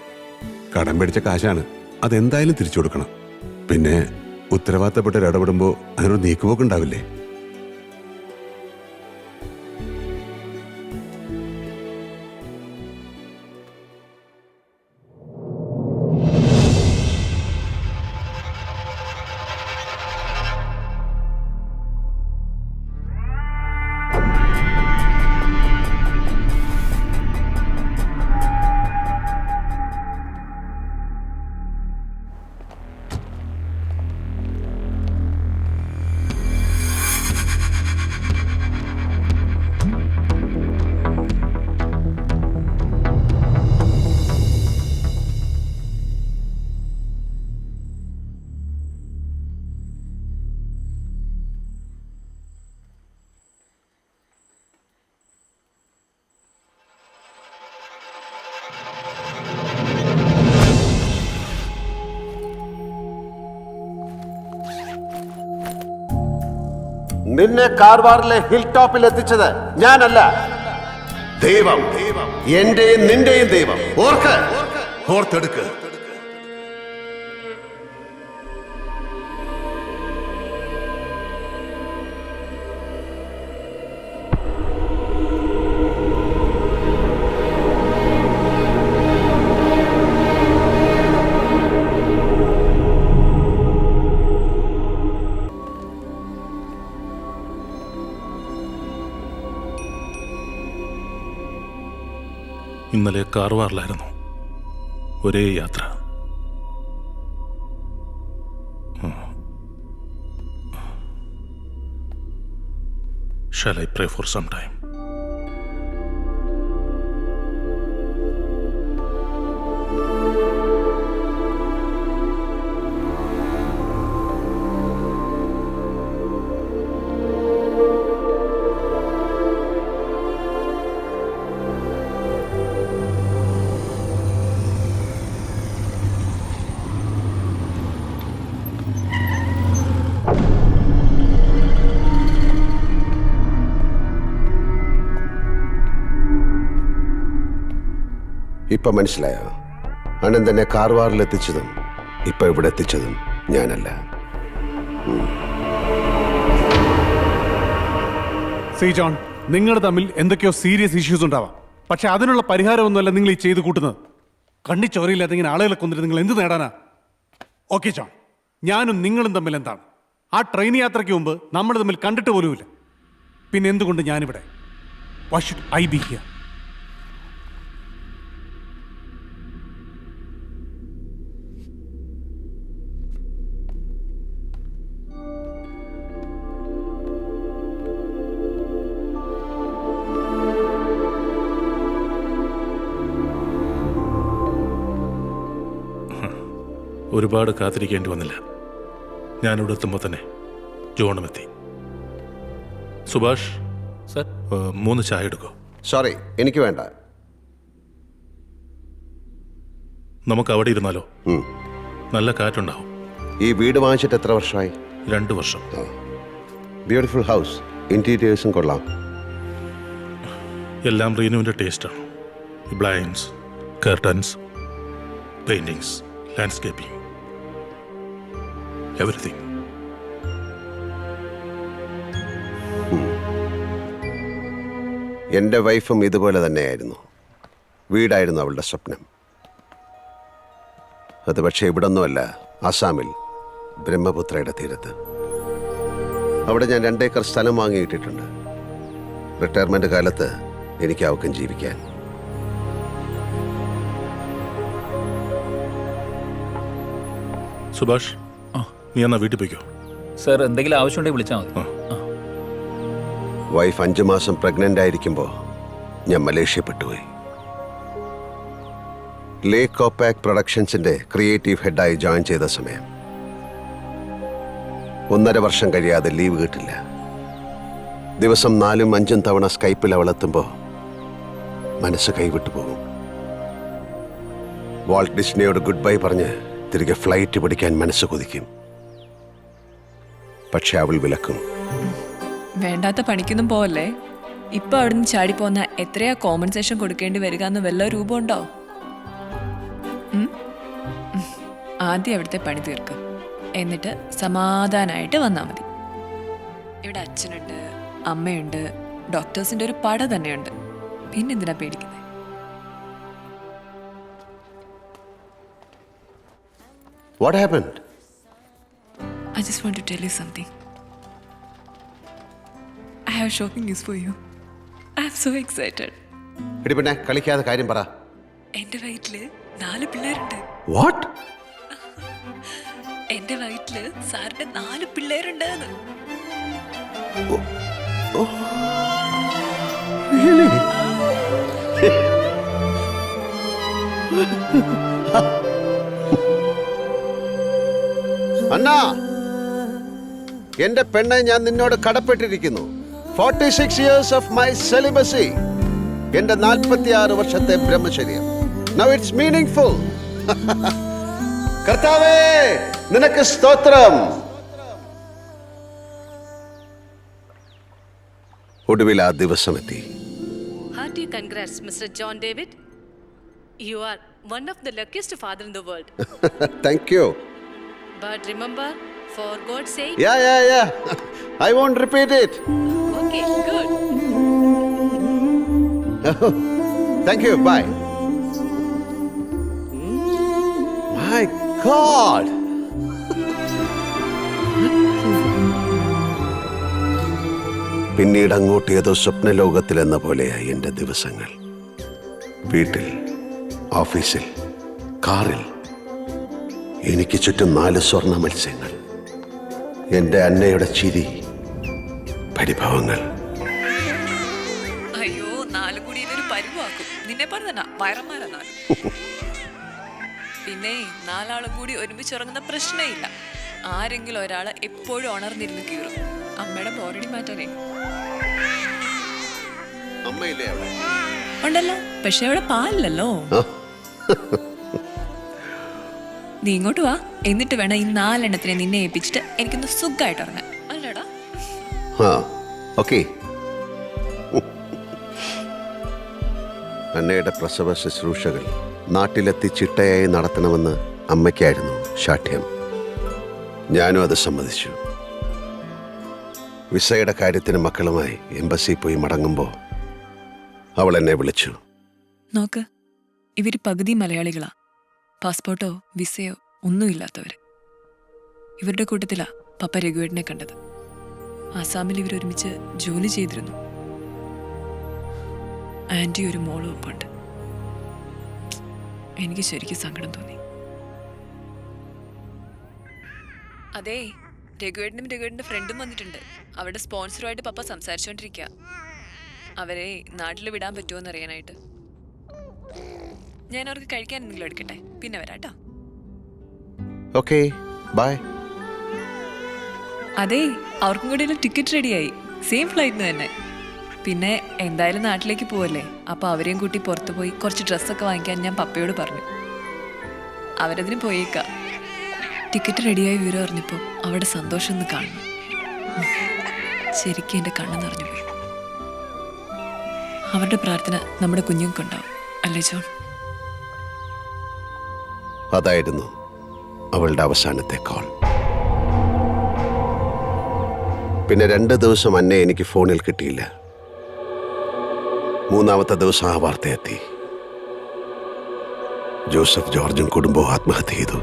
കടം പിടിച്ച കാശാണ്, അതെന്തായാലും തിരിച്ചു കൊടുക്കണം. പിന്നെ ഉത്തരവാദിത്തപ്പെട്ട് ഇടപെടുമ്പോ അതിനൊരു നീക്കുപോക്കുണ്ടാവില്ലേ? നിന്നെ കാർവാറിലെ ഹിൽ ടോപ്പിൽ എത്തിച്ചത് ഞാനല്ല, ദൈവം. എന്റെയും നിന്റെയും ദൈവം. ഓർത്തെടുക്ക്. ഇന്നലെ കാർവാറിലായിരുന്നു. ഒരേ യാത്ര. Shall I pray for some time? ഇപ്പൊ മനസ്സിലായോ? അനന്തനെ കാർവാറിലെത്തിച്ചതും ഇപ്പൊ ഇവിടെ എത്തിച്ചതും ഞാനല്ല. സി ജോൺ, നിങ്ങൾ തമ്മിൽ എന്തൊക്കെയോ സീരിയസ് ഇഷ്യൂസ് ഉണ്ടാവാം. പക്ഷെ അതിനുള്ള പരിഹാരമൊന്നുമല്ല നിങ്ങൾ ഈ ചെയ്ത് കൂട്ടുന്നത്. കണ്ണി ചോരയില്ലാതെ ഇങ്ങനെ ആളുകളെ കൊന്നിട്ട് നിങ്ങൾ എന്ത് നേടാനാ? ഓക്കെ ജോൺ, ഞാനും നിങ്ങളും തമ്മിൽ എന്താണ്? ആ ട്രെയിൻ യാത്രയ്ക്ക് മുമ്പ് നമ്മൾ തമ്മിൽ കണ്ടിട്ട് പോലുമില്ല. പിന്നെ എന്തുകൊണ്ട് ഞാനിവിടെ? Why should I be here? ഒരുപാട് കാത്തിരിക്കേണ്ടി വന്നില്ല. ഞാനിവിടെ എത്തുമ്പോൾ തന്നെ ജോണും എത്തി. സുഭാഷ് സർ, 3 ചായ എടുക്കോ? സോറി, എനിക്ക് വേണ്ട. നമുക്ക് അവിടെ ഇരുന്നാലോ? നല്ല കാറ്റുണ്ടാവും. ഈ വീട് വാങ്ങിച്ചിട്ട് എത്ര വർഷമായി? 2 വർഷം. ബ്യൂട്ടിഫുൾ ഹൗസ്, ഇന്റീരിയേഴ്സും കൊള്ളാം. എല്ലാം റീനുവിൻ്റെ ടേസ്റ്റാണ്. Blinds, curtains, paintings, landscaping, everything. എൻ്റെ വൈഫും ഇതുപോലെ തന്നെയായിരുന്നു. വീടായിരുന്നു അവളുടെ സ്വപ്നം. അത് പക്ഷേ ഇവിടൊന്നുമല്ല, ആസാമിൽ ബ്രഹ്മപുത്രയുടെ തീരത്ത്. അവിടെ ഞാൻ 2 ഏക്കർ സ്ഥലം വാങ്ങിയിട്ടിട്ടുണ്ട്. റിട്ടയർമെന്റ് കാലത്ത് എനിക്ക് അവക്കും ജീവിക്കാൻ. സുഭാഷ്, നീ എന്നാ വീട്ടിൽ പോയിക്കോ. സർ, എന്തെങ്കിലും ആവശ്യമുണ്ടെങ്കിൽ വിളിച്ചാൽ മതി. വൈഫ് 5 മാസം പ്രഗ്നന്റ് ആയിരിക്കുമ്പോൾ ഞാൻ മലേഷ്യപ്പെട്ടുപോയി. ലേക്ക് കോപ്പാക് പ്രൊഡക്ഷൻസിന്റെ ക്രിയേറ്റീവ് ഹെഡായി ജോയിൻ ചെയ്ത സമയം 1.5 വർഷം കഴിയാതെ ലീവ് കിട്ടില്ല. ദിവസം 4ഉം 5ഉം തവണ സ്കൈപ്പിൽ അവളെത്തുമ്പോൾ മനസ്സ് കൈവിട്ടു പോകും. വാൾട്ട് ഡിസ്നിയോട് ഗുഡ് ബൈ പറഞ്ഞ് തിരികെ ഫ്ലൈറ്റ് പിടിക്കാൻ മനസ്സ് കൊതിക്കും. പക്ഷെ അവൾ വിലക്കും. വേണ്ടാത്ത പണിക്കൊന്നും പോവല്ലേ. ഇപ്പൊ അവിടുന്ന് ചാടിപ്പോന്ന എത്രയാ കോമ്പൻസേഷൻ കൊടുക്കേണ്ടി വരിക എന്ന് വല്ല രൂപമുണ്ടോ? ആദ്യം അവിടുത്തെ പണി തീർക്കും, എന്നിട്ട് സമാധാനമായിട്ട് വന്നാൽ മതി. ഇവിടെ അച്ഛനുണ്ട്, അമ്മയുണ്ട്, ഡോക്ടേഴ്സിന്റെ ഒരു പട തന്നെയുണ്ട്. പിന്നെന്തിനാ പേടിക്കുന്നത്? What happened? I just want to tell you something. I have shocking news for you. I am so excited. എടി പിന്നെ കളിക്കാതെ കാര്യം പറ. എന്റെ വയറ്റില് 4 പിള്ളേരുണ്ട്. What? എന്റെ വയറ്റില് സാറിന്റെ 4 പിള്ളേരുണ്ട്. Really? അണ്ണാ, എന്റെ പെണ്ണെ, ഞാൻ നിന്നോട് കടപ്പെട്ടിരിക്കുന്നു. 46 years of my celibacy. എന്റെ 46 വർഷത്തെ ബ്രഹ്മചര്യം. Now it's meaningful. കർത്താവേ, നിനക്ക് സ്തോത്രം. ഒടുവിൽ ആ ദിവസമെത്തി. Hearty congrats, Mr. John David. You are one of the luckiest father in the world. Thank you. But remember, for God's sake. Yeah. I won't repeat it. Okay, good. Thank you. Bye. My God. പിന്നീട് അങ്ങോട്ട് ഏതോ സ്വപ്നലോകത്തിലെന്ന പോലെയായി എൻ്റെ ദിവസങ്ങൾ. വീട്ടിൽ, ഓഫീസിൽ, കാറിൽ എനിക്ക് ചുറ്റും 4 സ്വർണ്ണ മത്സ്യങ്ങൾ. എൻ്റെ അന്നയുടെ ചിരി, പരിഭവങ്ങൾ. അയ്യോ 4 കൂടി ഇതൊരു പരിവാക്കും. നിന്നെ പറഞ്ഞ വയറന്മാരാ. പിന്നെ 4 ആളും കൂടി ഒരുമിച്ചുറങ്ങുന്ന പ്രശ്നേ ഇല്ല. ആരെങ്കിലും ഒരാള് എപ്പോഴും ഉണർന്നിരുന്ന് കീറും. അമ്മയുടെ ബോറടി മാറ്റാനേ അമ്മയില്ലേ അവിടെ? ഉണ്ടല്ലോ, പക്ഷെ അവിടെ പാലില്ലല്ലോ. നീ ഇങ്ങോട്ട് വാ, എന്നിട്ട് വേണം ഈ 4 എണ്ണത്തിനെ നിന്നെ ഏൽപ്പിച്ചിട്ട് എനിക്കൊന്ന് സുഖമായിട്ട് ഉറങ്ങാൻ. അല്ലടാ? ഓക്കെ. അന്നയുടെ പ്രസവ ശുശ്രൂഷകൾ നാട്ടിലെത്തി ചിട്ടയായി നടത്തണമെന്ന് അമ്മയ്ക്കായിരുന്നു ശാഠ്യം. ഞാനും അത് സമ്മതിച്ചു. വിസയുടെ കാര്യത്തിന് മക്കളുമായി എംബസി പോയി മടങ്ങുമ്പോൾ അവൾ എന്നെ വിളിച്ചു. നോക്ക്, ഇവര് പകുതി മലയാളികളാ. പാസ്പോർട്ടോ വിസയോ ഒന്നുമില്ലാത്തവര്. ഇവരുടെ കൂട്ടത്തിലാ പപ്പ രഘുവേട്ടനെ കണ്ടത്. ആസാമിൽ ഇവരൊരുമിച്ച് ജോലി ചെയ്തിരുന്നു. ആൻറ്റി ഒരു മോളും ഒപ്പുണ്ട്. എനിക്ക് ശരിക്കും സങ്കടം തോന്നി. അതെ, രഘുവേട്ടന്റെ ഫ്രണ്ടും വന്നിട്ടുണ്ട്. അവരുടെ സ്പോൺസറുമായിട്ട് പപ്പ സംസാരിച്ചോണ്ടിരിക്കുക. അവരെ നാട്ടിൽ വിടാൻ പറ്റുമോന്ന് അറിയാനായിട്ട്. ഞാൻ അവർക്ക് കഴിക്കാൻ എന്തെങ്കിലും എടുക്കട്ടെ, പിന്നെ വരാട്ടോ. Okay, bye. അതെ, അവർക്കും കൂടി ടിക്കറ്റ് റെഡിയായി, സെയിം ഫ്ലൈറ്റിന് തന്നെ. പിന്നെ എന്തായാലും നാട്ടിലേക്ക് പോവല്ലേ, അപ്പൊ അവരെയും കൂട്ടി പുറത്തു പോയി കുറച്ച് ഡ്രസ്സൊക്കെ വാങ്ങിക്കാൻ ഞാൻ പപ്പയോട് പറഞ്ഞു. അവരതിന് പോയേക്കാം. ടിക്കറ്റ് റെഡിയായി വിവരം അറിഞ്ഞപ്പോൾ അവിടെ സന്തോഷം ഒന്ന് കാണണം. ശരിക്കും എൻ്റെ കണ്ണ് നിറഞ്ഞു പോയി. അവരുടെ പ്രാർത്ഥന നമ്മുടെ കുഞ്ഞുങ്ങൾക്കുണ്ടാവും, അല്ലേ ജോൺ? അതായിരുന്നു അവളുടെ അവസാനത്തെ കോൾ. പിന്നെ 2 ദിവസം അന്നെ എനിക്ക് ഫോണിൽ കിട്ടിയില്ല. 3-ാമത്തെ ദിവസം ആ വാർത്തയെത്തി. ജോസഫ് ജോർജും കുടുംബവും ആത്മഹത്യ ചെയ്തു.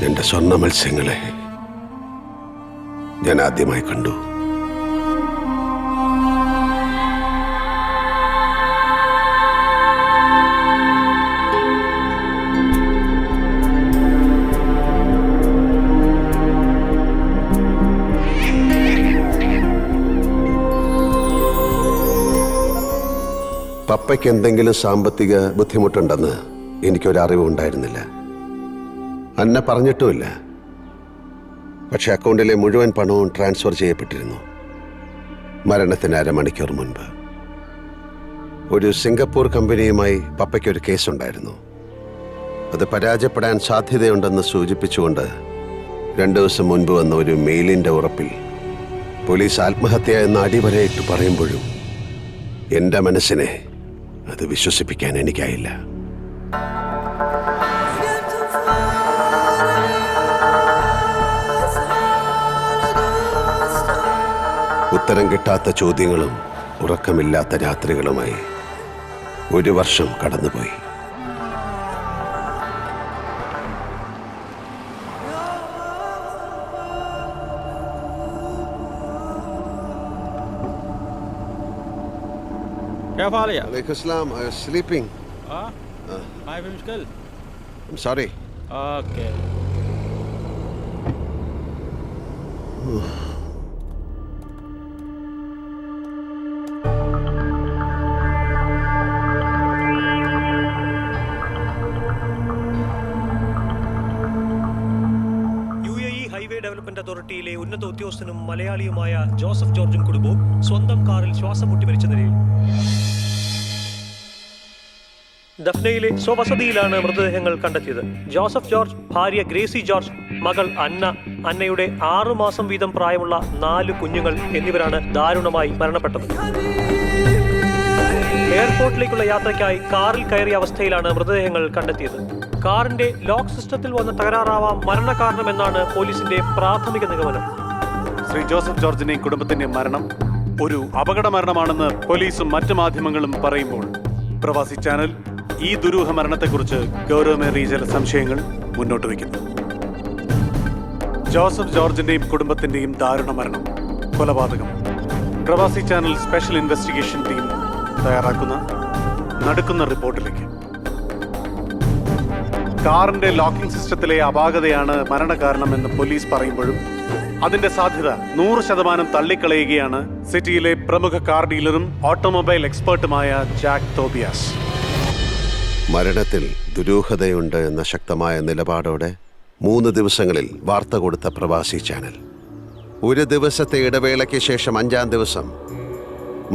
എന്റെ സ്വർണ്ണ മത്സ്യങ്ങളെ ഞാൻ ആദ്യമായി കണ്ടു. പപ്പയ്ക്ക് എന്തെങ്കിലും സാമ്പത്തിക ബുദ്ധിമുട്ടുണ്ടെന്ന് എനിക്കൊരറിവ് ഉണ്ടായിരുന്നില്ല. അന്ന പറഞ്ഞിട്ടുമില്ല. പക്ഷെ അക്കൗണ്ടിലെ മുഴുവൻ പണവും ട്രാൻസ്ഫർ ചെയ്യപ്പെട്ടിരുന്നു. മരണത്തിന് 1/2 മണിക്കൂർ മുൻപ്. ഒരു സിംഗപ്പൂർ കമ്പനിയുമായി പപ്പയ്ക്കൊരു കേസുണ്ടായിരുന്നു. അത് പരാജയപ്പെടാൻ സാധ്യതയുണ്ടെന്ന് സൂചിപ്പിച്ചുകൊണ്ട് 2 ദിവസം മുൻപ് വന്ന ഒരു മെയിലിൻ്റെ ഉറപ്പിൽ പോലീസ് ആത്മഹത്യ എന്ന അടിവരയിട്ട് പറയുമ്പോഴും എൻ്റെ മനസ്സിനെ അത് വിശ്വസിപ്പിക്കാൻ എനിക്കായില്ല. ഉത്തരം കിട്ടാത്ത ചോദ്യങ്ങളും ഉറക്കമില്ലാത്ത രാത്രികളുമായി 1 വർഷം കടന്നുപോയി. क्या हाल है? Alaikum salam. I was sleeping. माय मुश्किल. I'm sorry. Okay. Highway development അതോറിറ്റിയിലെ ഉന്നത ഉദ്യോഗസ്ഥനും മലയാളിയുമായ ജോസഫ് ജോർജും കുടുംബവും സ്വന്തം കാറിൽ ശ്വാസം മുട്ടി മരിച്ച നിലയിൽ. ദഫ്നയിലെ സ്വവസതിയിലാണ് മൃതദേഹങ്ങൾ കണ്ടെത്തിയത്. ജോസഫ് ജോർജ്, ഭാര്യ ഗ്രേസി ജോർജ്, മകൾ അന്ന, അന്നയുടെ 6 മാസം വീതം പ്രായമുള്ള 4 കുഞ്ഞുങ്ങൾ എന്നിവരാണ് ദാരുണമായി മരണപ്പെട്ടത്. എയർപോർട്ടിലേക്കുള്ള യാത്രയ്ക്കായി കാറിൽ കയറിയ അവസ്ഥയിലാണ് മൃതദേഹങ്ങൾ കണ്ടെത്തിയത്. കാറിന്റെ ലോക്ക് സിസ്റ്റത്തിൽ വന്ന തകരാറാവാം മരണകാരണമെന്നാണ് പോലീസിന്റെ പ്രാഥമിക നിഗമനം. ശ്രീ ജോസഫ് ജോർജിന്റെയും കുടുംബത്തിന്റെയും മരണം ഒരു അപകട മരണമാണെന്ന് പോലീസും മറ്റു മാധ്യമങ്ങളും പറയുമ്പോൾ പ്രവാസി ചാനൽ ഈ ദുരൂഹ മരണത്തെക്കുറിച്ച് ഗൗരവമേറിയ ചില സംശയങ്ങൾ മുന്നോട്ട് വയ്ക്കുന്നു. ജോസഫ് ജോർജിന്റെയും കുടുംബത്തിന്റെയും ദാരുണ മരണം കൊലപാതകം. പ്രവാസി ചാനൽ സ്പെഷ്യൽ ഇൻവെസ്റ്റിഗേഷൻ ടീം തയ്യാറാക്കുന്ന നടക്കുന്ന റിപ്പോർട്ടിലേക്ക്. കാറിന്റെ ലോക്കിംഗ് സിസ്റ്റത്തിലെ അപാകതയാണ് മരണകാരണമെന്ന് പോലീസ് പറയുമ്പോഴും അതിന്റെ സാധ്യത 100% തള്ളിക്കളയുകയാണ് സിറ്റിയിലെ പ്രമുഖ കാർ ഡീലറും ഓട്ടോമൊബൈൽ എക്സ്പേർട്ടുമായ ജാക്ക് തോബിയാസ്. മരണത്തിൽ ദുരൂഹതയുണ്ട് എന്ന ശക്തമായ നിലപാടോടെ 3 ദിവസങ്ങളിൽ വാർത്ത കൊടുത്ത പ്രവാസി ചാനൽ ഒരു ദിവസത്തെ ഇടവേളയ്ക്ക് ശേഷം 5-ാം ദിവസം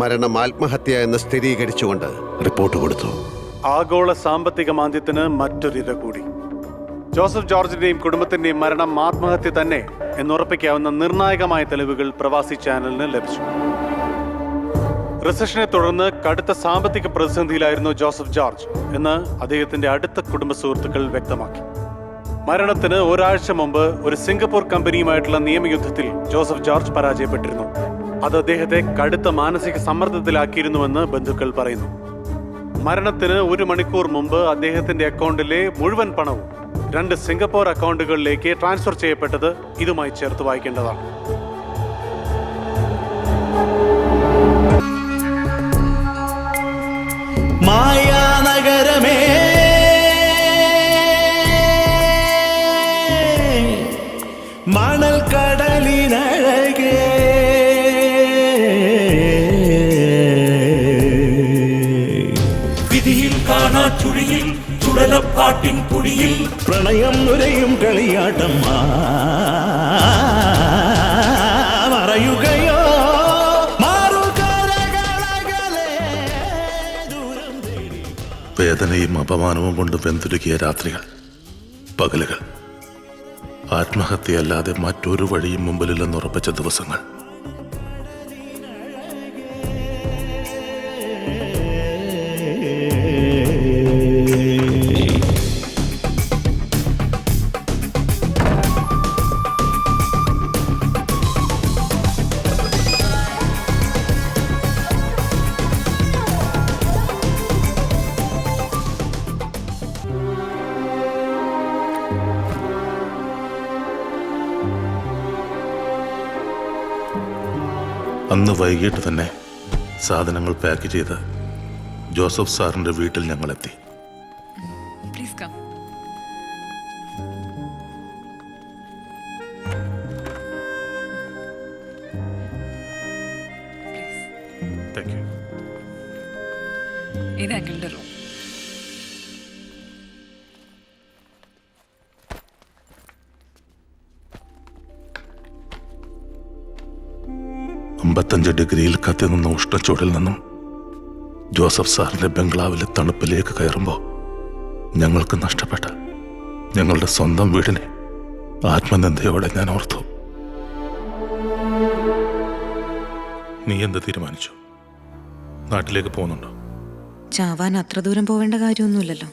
മരണം ആത്മഹത്യ എന്ന് സ്ഥിരീകരിച്ചുകൊണ്ട് റിപ്പോർട്ട് കൊടുത്തു. ആഗോള സാമ്പത്തിക മാന്ദ്യത്തിന് മറ്റൊരിര കൂടി. ജോസഫ് ജോർജിന്റെയും കുടുംബത്തിന്റെയും മരണം ആത്മഹത്യ തന്നെ എന്നുറപ്പിക്കാവുന്ന നിർണായകമായ തെളിവുകൾ പ്രവാസി ചാനലിന് ലഭിച്ചു. റിസഷനെ തുടർന്ന് കടുത്ത സാമ്പത്തിക പ്രതിസന്ധിയിലായിരുന്നു ജോസഫ് ജോർജ് എന്ന് അദ്ദേഹത്തിന്റെ അടുത്ത കുടുംബ സുഹൃത്തുക്കൾ വ്യക്തമാക്കി. മരണത്തിന് ഒരാഴ്ച മുമ്പ് ഒരു സിംഗപ്പൂർ കമ്പനിയുമായിട്ടുള്ള നിയമയുദ്ധത്തിൽ ജോസഫ് ജോർജ് പരാജയപ്പെട്ടിരുന്നു. അത് അദ്ദേഹത്തെ കടുത്ത മാനസിക സമ്മർദ്ദത്തിലാക്കിയിരുന്നുവെന്ന് ബന്ധുക്കൾ പറയുന്നു. മരണത്തിന് 1 മണിക്കൂർ മുമ്പ് അദ്ദേഹത്തിന്റെ അക്കൗണ്ടിലെ മുഴുവൻ പണവും 2 സിംഗപ്പൂർ അക്കൗണ്ടുകളിലേക്ക് ട്രാൻസ്ഫർ ചെയ്യപ്പെട്ടത് ഇതുമായി ചേർത്ത് വായിക്കേണ്ടതാണ്. മായാനഗരമേ മണൽ കടലിനഴകേ വിധിയിൽ കാണാ ചുഴിയിൽ ചുടലപ്പാട്ടിൻ കുടിയിൽ പ്രണയം നുരയും കളിയാട്ടം മറയുകയോ വേദനയും അപമാനവും കൊണ്ട് വെന്തുരുകിയ രാത്രികൾ, പകലുകൾ, ആത്മഹത്യയല്ലാതെ മറ്റൊരു വഴിയും മുമ്പിലില്ലെന്നുറപ്പിച്ച ദിവസങ്ങൾ. അന്ന് വൈകിട്ട് തന്നെ സാധനങ്ങൾ പാക്ക് ചെയ്ത് ജോസഫ് സാറിന്റെ വീട്ടിൽ ഞങ്ങളെത്തി. Please come. Thank you. ഇത് അങ്കിളുടെ റൂം. ഡിഗ്രിയിൽ കത്തി നിന്ന ഉഷ്ണച്ചൂടിൽ നിന്നും ജോസഫ് സാറിന്റെ ബംഗ്ലാവിലെ തണുപ്പിലേക്ക് കയറുമ്പോൾ ഞങ്ങൾക്ക് നഷ്ടപ്പെട്ട ഞങ്ങളുടെ സ്വന്തം വീടിനെ ആത്മനിന്ദയോടെ ഞാൻ ഓർത്തു. നീ എന്ത് തീരുമാനിച്ചു? നാട്ടിലേക്ക് പോകുന്നുണ്ടോ? ചാവാൻ അത്ര ദൂരം പോവേണ്ട കാര്യമൊന്നുമില്ലല്ലോ.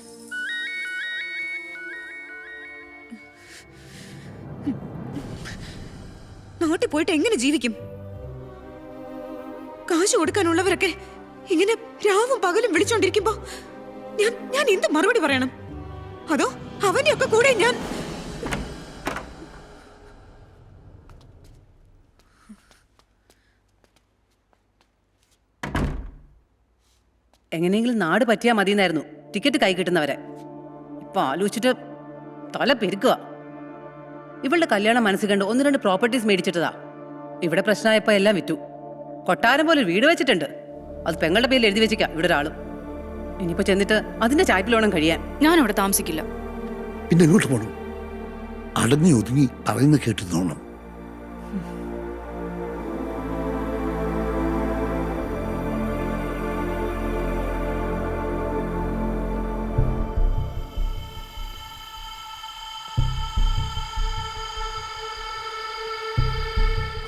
നാട്ടിൽ പോയിട്ട് എങ്ങനെ ജീവിക്കും? കാശ് കൊടുക്കാനുള്ളവരൊക്കെ ഇങ്ങനെ രാവും പകലും വിളിച്ചോണ്ടിരിക്കുമ്പോ ഞാൻ എന്ത് മറുപടി പറയണം? അതോ അവനെയൊക്കെ കൂടെ ഞാൻ എങ്ങനെയെങ്കിലും നാട് പറ്റിയാൽ മതിയെന്നായിരുന്നു ടിക്കറ്റ് കൈ കിട്ടുന്നവരെ. ഇപ്പൊ ആലോചിച്ചിട്ട് തല പെരുക്കുക. ഇവളുടെ കല്യാണം മനസ്സിൽ കണ്ട് 1-2 പ്രോപ്പർട്ടീസ് മേടിച്ചിട്ടതാ. ഇവിടെ പ്രശ്നമായപ്പോ എല്ലാം വിറ്റു. കൊട്ടാരം പോലെ വീട് വെച്ചിട്ടുണ്ട്. അത് പെങ്ങളുടെ പേരിൽ എഴുതി വെച്ചിക്കാം ഇവിടെ ഒരാളും. ഇനിയിപ്പോ ചെന്നിട്ട് അതിന്റെ ചായ്പിലോണം കഴിയാൻ. ഞാനവിടെ താമസിക്കില്ല. പിന്നെ എങ്ങോട്ട് പോകണം? അടങ്ങി ഒതുങ്ങി പറയുന്ന കേട്ടുന്നോണം.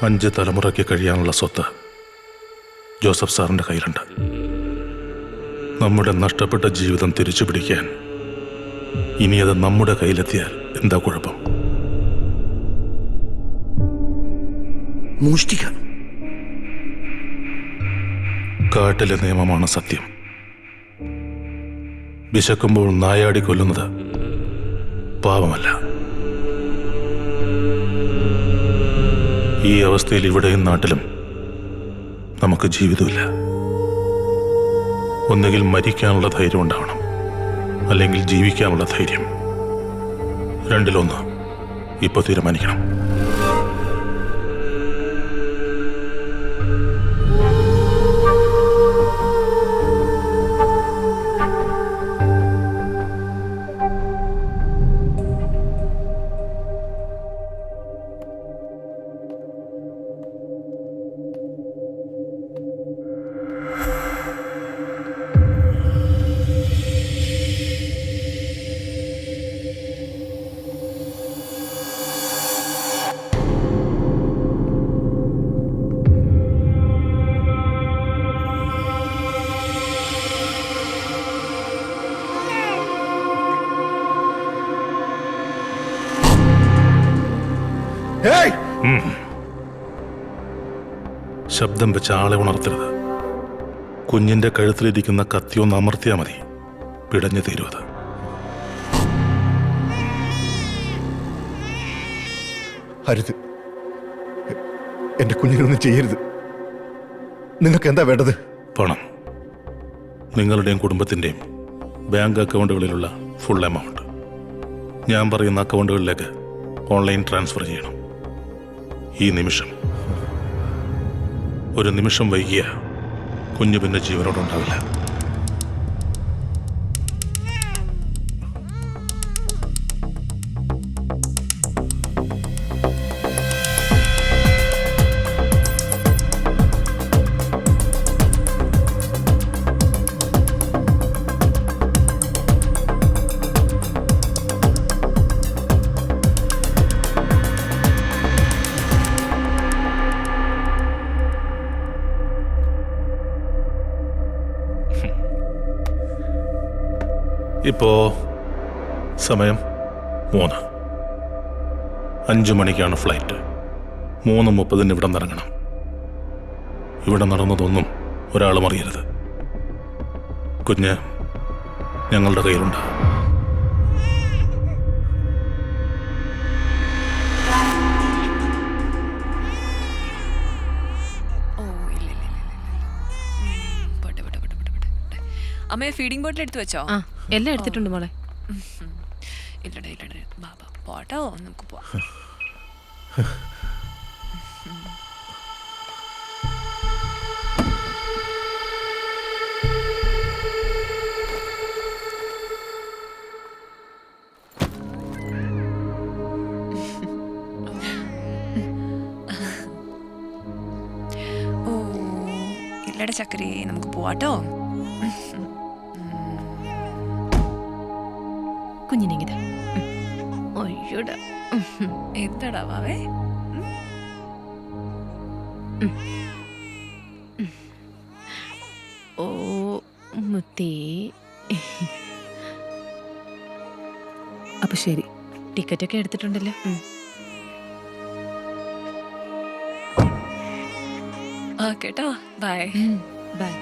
അഞ്ച് തലമുറയ്ക്ക് കഴിയാനുള്ള സ്വത്ത് ജോസഫ് സാറിന്റെ കയ്യിലുണ്ട്. നമ്മുടെ നഷ്ടപ്പെട്ട ജീവിതം തിരിച്ചു പിടിക്കാൻ ഇനി അത് നമ്മുടെ കയ്യിലെത്തിയാൽ എന്താ കുഴപ്പം? മോഷ്ടിക്കാൻ കാട്ടിലെ നിയമമാണ് സത്യം. വിശക്കുമ്പോൾ നായാടി കൊല്ലുന്നത് പാപമല്ല. ഈ അവസ്ഥയിൽ ഇവിടെയും നാട്ടിലും നമുക്ക് ജീവിതമില്ല. ഒന്നുകിൽ മരിക്കാനുള്ള ധൈര്യം ഉണ്ടാവണം, അല്ലെങ്കിൽ ജീവിക്കാനുള്ള ധൈര്യം. രണ്ടിലൊന്ന് ഇപ്പൊ തീരുമാനിക്കണം. ശബ്ദം വെച്ച് ആളെ ഉണർത്തരുത്. കുഞ്ഞിന്റെ കഴുത്തിലിരിക്കുന്ന കത്തിയൊന്ന് അമർത്തിയാൽ മതി, പിടഞ്ഞു തീരുവത്. അരുത്, എന്റെ കുഞ്ഞിനൊന്നും ചെയ്യരുത്. നിങ്ങൾക്ക് എന്താ വേണ്ടത്? പണം. നിങ്ങളുടെയും കുടുംബത്തിന്റെയും ബാങ്ക് അക്കൗണ്ടുകളിലുള്ള ഫുൾ എമൗണ്ട് ഞാൻ പറയുന്ന അക്കൗണ്ടുകളിലേക്ക് ഓൺലൈൻ ട്രാൻസ്ഫർ ചെയ്യണം. ഈ നിമിഷം. ഒരു നിമിഷം വൈകിയ കുഞ്ഞു പിന്നെ ജീവനോടുണ്ടാവില്ല. ഇപ്പോ സമയം 3. 5 മണിക്കാണ് ഫ്ലൈറ്റ്. 3:30 ഇവിടെ നിറങ്ങണം. ഇവിടെ നടന്നതൊന്നും ഒരാളും അറിയരുത്. കുഞ്ഞ് ഞങ്ങളുടെ കയ്യിലുണ്ട്. അമ്മയെ ഫീഡിംഗ് ബോട്ടിൽ എടുത്തു വെച്ചോ? എല്ലാം എടുത്തിട്ടുണ്ട് മോളെ. ഇല്ലടേ ബാബാ പോട്ടോ, നമുക്ക് പോവാം. ഓ ഇല്ലട ചക്കരേ, നമുക്ക് പോവാട്ടോ. കുഞ്ഞിനെങ്കിതാ. ഒയ്യോടാ. എന്താടാ വാവേ? ഓ മുത്തേ. അപ്പൊ ശരി, ടിക്കറ്റ് ഒക്കെ എടുത്തിട്ടുണ്ടല്ലോ. ആ കേട്ടോ, ബൈ. ബൈ.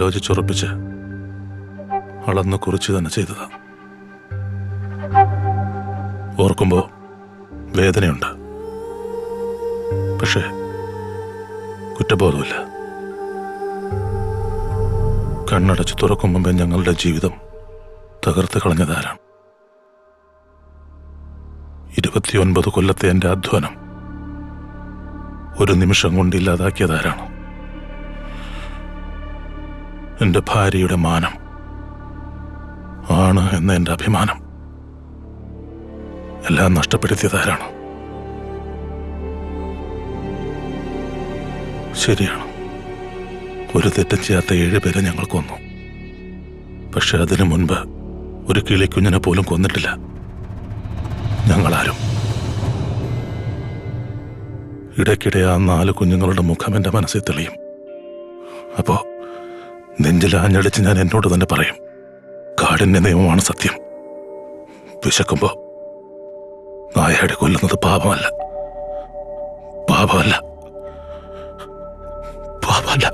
ആലോചിച്ചുറപ്പിച്ച് അളന്ന് കുറിച്ച് തന്നെ ചെയ്തതാ. ഓർക്കുമ്പോ വേദനയുണ്ട്, പക്ഷേ കുറ്റബോധമില്ല. കണ്ണടച്ച് തുറക്കും മുമ്പേ ഞങ്ങളുടെ ജീവിതം തകർത്ത് കളഞ്ഞതാരാണ്? 29 കൊല്ലത്തെ എൻ്റെ അധ്വാനം ഒരു നിമിഷം കൊണ്ട് ഇല്ലാതാക്കിയതാരാണ്? എൻ്റെ ഭാര്യയുടെ മാനം, ആണ് എന്ന എൻ്റെ അഭിമാനം എല്ലാം നഷ്ടപ്പെടുത്തിയതാരാണ്? ശരിയാണ്, ഒരു തെറ്റും ചെയ്യാത്ത 7 പേരെ ഞങ്ങൾ കൊന്നു. പക്ഷെ അതിനു മുൻപ് ഒരു കിളിക്കുഞ്ഞിനെ പോലും കൊന്നിട്ടില്ല ഞങ്ങളാരും. ഇടയ്ക്കിടെ ആ 4 കുഞ്ഞുങ്ങളുടെ മുഖം എൻ്റെ മനസ്സിൽ തെളിയും. അപ്പോ നെഞ്ചിൽ ആഞ്ഞടിച്ച് ഞാൻ എന്നോട് തന്നെ പറയും, കാടിന്റെ നിയമമാണ് സത്യം. വിശക്കുമ്പോ നായാടി കൊല്ലുന്നത് പാപമല്ല, പാപമല്ല, പാപമല്ല.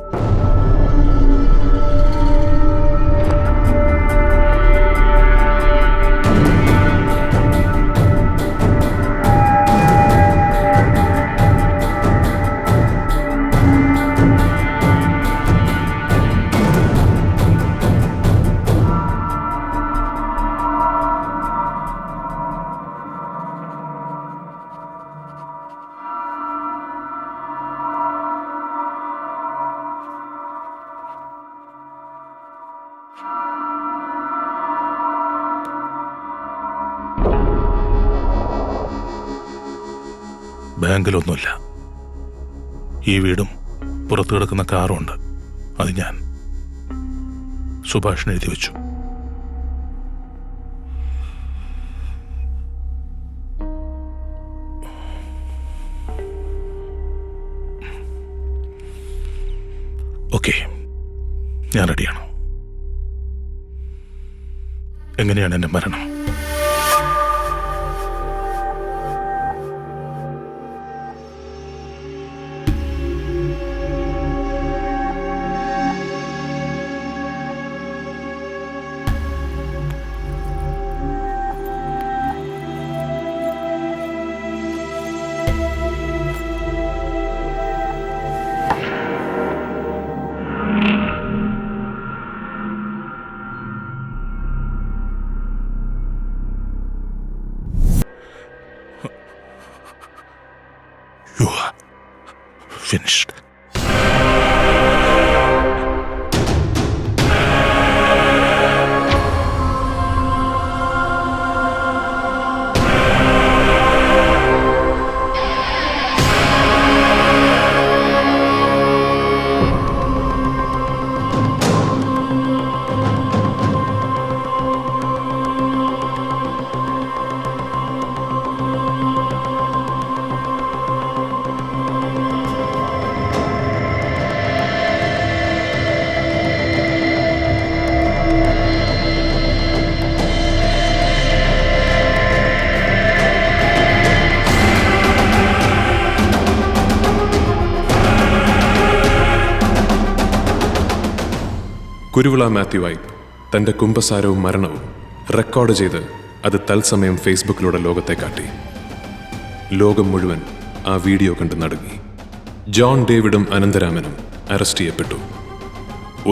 ബാങ്കിലൊന്നുമില്ല. ഈ വീടും പുറത്തു കിടക്കുന്ന കാറും ഉണ്ട്. അത് ഞാൻ സുഭാഷിന് എഴുതി വെച്ചു. ഓക്കെ, ഞാൻ റെഡിയാണ്. എങ്ങനെയാണ് എൻ്റെ മരണം? You are finished. കുരുവിള മാത്യുവായി തൻ്റെ കുംഭസാരവും മരണവും റെക്കോർഡ് ചെയ്ത് അത് തത്സമയം ഫേസ്ബുക്കിലൂടെ ലോകത്തെ കാട്ടി. ലോകം മുഴുവൻ ആ വീഡിയോ കണ്ട് നടുങ്ങി. ജോൺ ഡേവിഡും അനന്തരാമനും അറസ്റ്റ് ചെയ്യപ്പെട്ടു.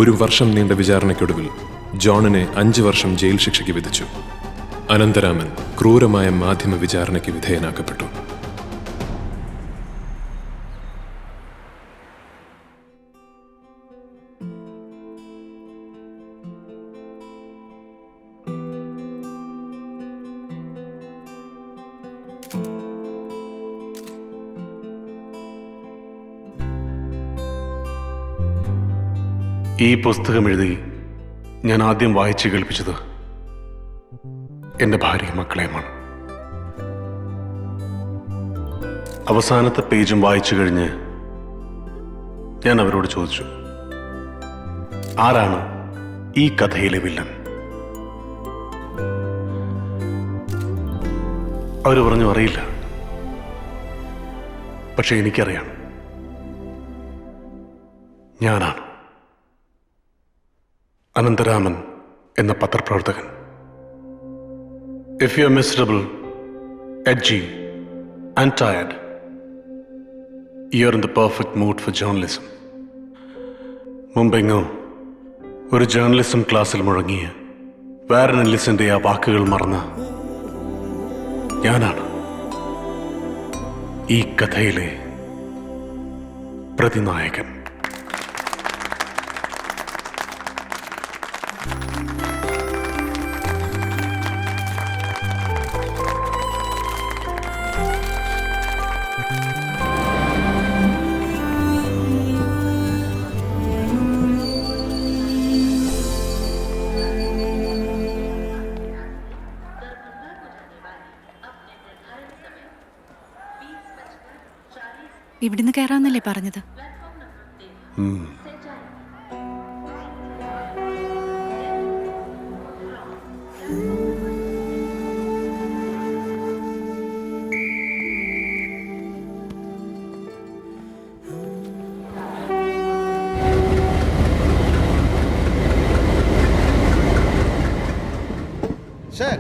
1 വർഷം നീണ്ട വിചാരണയ്ക്കൊടുവിൽ ജോണിനെ 5 വർഷം ജയിൽ ശിക്ഷയ്ക്ക് വിധിച്ചു. അനന്തരാമൻ ക്രൂരമായ മാധ്യമ വിചാരണയ്ക്ക് വിധേയനാക്കപ്പെട്ടു. ഈ പുസ്തകം എഴുതി ഞാൻ ആദ്യം വായിച്ചു കേൾപ്പിച്ചത് എൻ്റെ ഭാര്യയും മക്കളെയുമാണ്. അവസാനത്തെ പേജും വായിച്ചു കഴിഞ്ഞ് ഞാൻ അവരോട് ചോദിച്ചു, ആരാണ് ഈ കഥയിലെ വില്ലൻ? അവർ പറഞ്ഞു, അറിയില്ല. പക്ഷെ എനിക്കറിയാം, ഞാനാണ്. അനന്തരാമൻ എന്ന പത്രപ്രവർത്തകൻ. If you are miserable, edgy and tired, you're in the perfect mood for journalism. മുമ്പെങ്ങോ ഒരു ജേർണലിസം ക്ലാസ്സിൽ മുഴങ്ങിയ വാരൻ എല്ലിസിന്റെ ആ വാക്കുകൾ മറന്ന ഞാനാണ് ഈ കഥയിലെ പ്രതിനായകൻ. ഇവിടുന്ന് കയറാന്നല്ലേ പറഞ്ഞത്? Sir,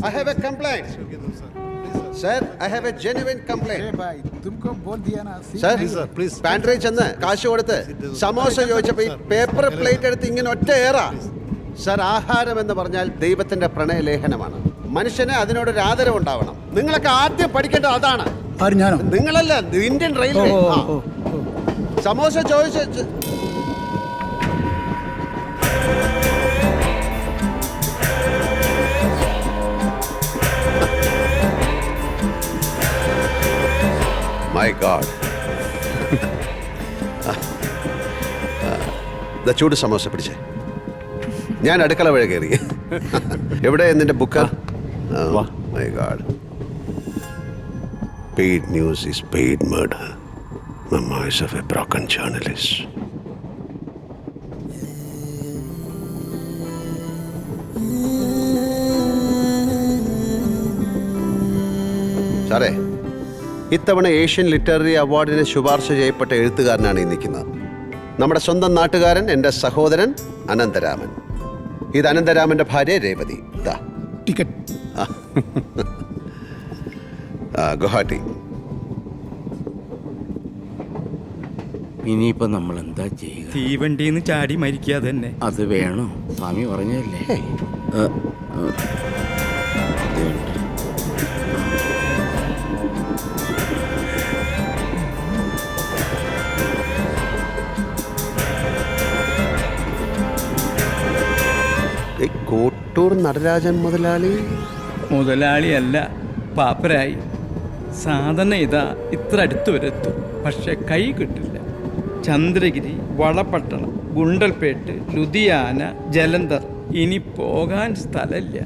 I have a complaint. Sir, I have a genuine complaint. Sir, please. Pantry ചെന്ന് കാശ് കൊടുത്ത് സമോസ ചോദിച്ചപ്പോ ഈ പേപ്പർ പ്ലേറ്റ് എടുത്ത് ഇങ്ങനെ ഒറ്റ ഏറാ. സർ, ആഹാരം എന്ന് പറഞ്ഞാൽ ദൈവത്തിന്റെ പ്രണയലേഖനമാണ്. മനുഷ്യന് അതിനോടൊരു ആദരവ് ഉണ്ടാവണം. നിങ്ങളൊക്കെ ആദ്യം പഠിക്കേണ്ടത് അതാണ്. നിങ്ങളല്ല, ഇന്ത്യൻ റെയിൽവേ. സമോസ ചോദിച്ച My God. ചൂട് സമോസ പിടിച്ചേ. ഞാൻ അടുക്കള വഴി കയറി. എവിടെ നിന്റെ book? My God. Paid news is paid murder. Memoirs of a broken journalist. സാറേ, ഇത്തവണ ഏഷ്യൻ ലിറ്റററി അവാർഡിന് ശുപാർശ ചെയ്യപ്പെട്ട എഴുത്തുകാരനാണ് ഈ നിൽക്കുന്നത്. നമ്മുടെ സ്വന്തം നാട്ടുകാരൻ, എൻ്റെ സഹോദരൻ അനന്തരാമൻ. ഇത് അനന്തരാമൻ്റെ ഭാര്യ രേവതി. ടിക്കറ്റ് ഗുവാഹട്ടി. ഇനിയിപ്പോ നമ്മൾ എന്താ ചെയ്യുക? തീവണ്ടിന്ന് ചാടി മരിക്കാതെ തന്നെ. അത് വേണോ? സ്വാമി പറഞ്ഞല്ലേ. കോട്ടൂർ നടരാജൻ മുതലാളിയല്ല, പാപ്പരായി. സാധന ഇതാ ഇത്ര അടുത്ത് വരെത്തും, പക്ഷെ കൈ കിട്ടില്ല. ചന്ദ്രഗിരി, വളപട്ടണം, ഗുണ്ടൽപേട്ട്, ലുധിയാന, ജലന്ധർ, ഇനി പോകാൻ സ്ഥലമില്ല.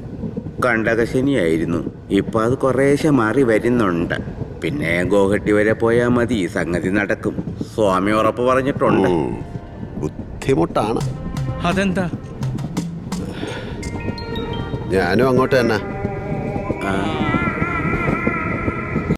കണ്ടകശനിയായിരുന്നു, ഇപ്പൊ അത് കുറേശ്ശെ മാറി വരുന്നുണ്ട്. പിന്നെ ഗോഹട്ടി വരെ പോയാൽ മതി, ഈ സംഗതി നടക്കും. സ്വാമി ഉറപ്പ് പറഞ്ഞിട്ടുണ്ട്. ബുദ്ധിമുട്ടാണ്. അതെന്താ? ഞാനും അങ്ങോട്ട് തന്നെ.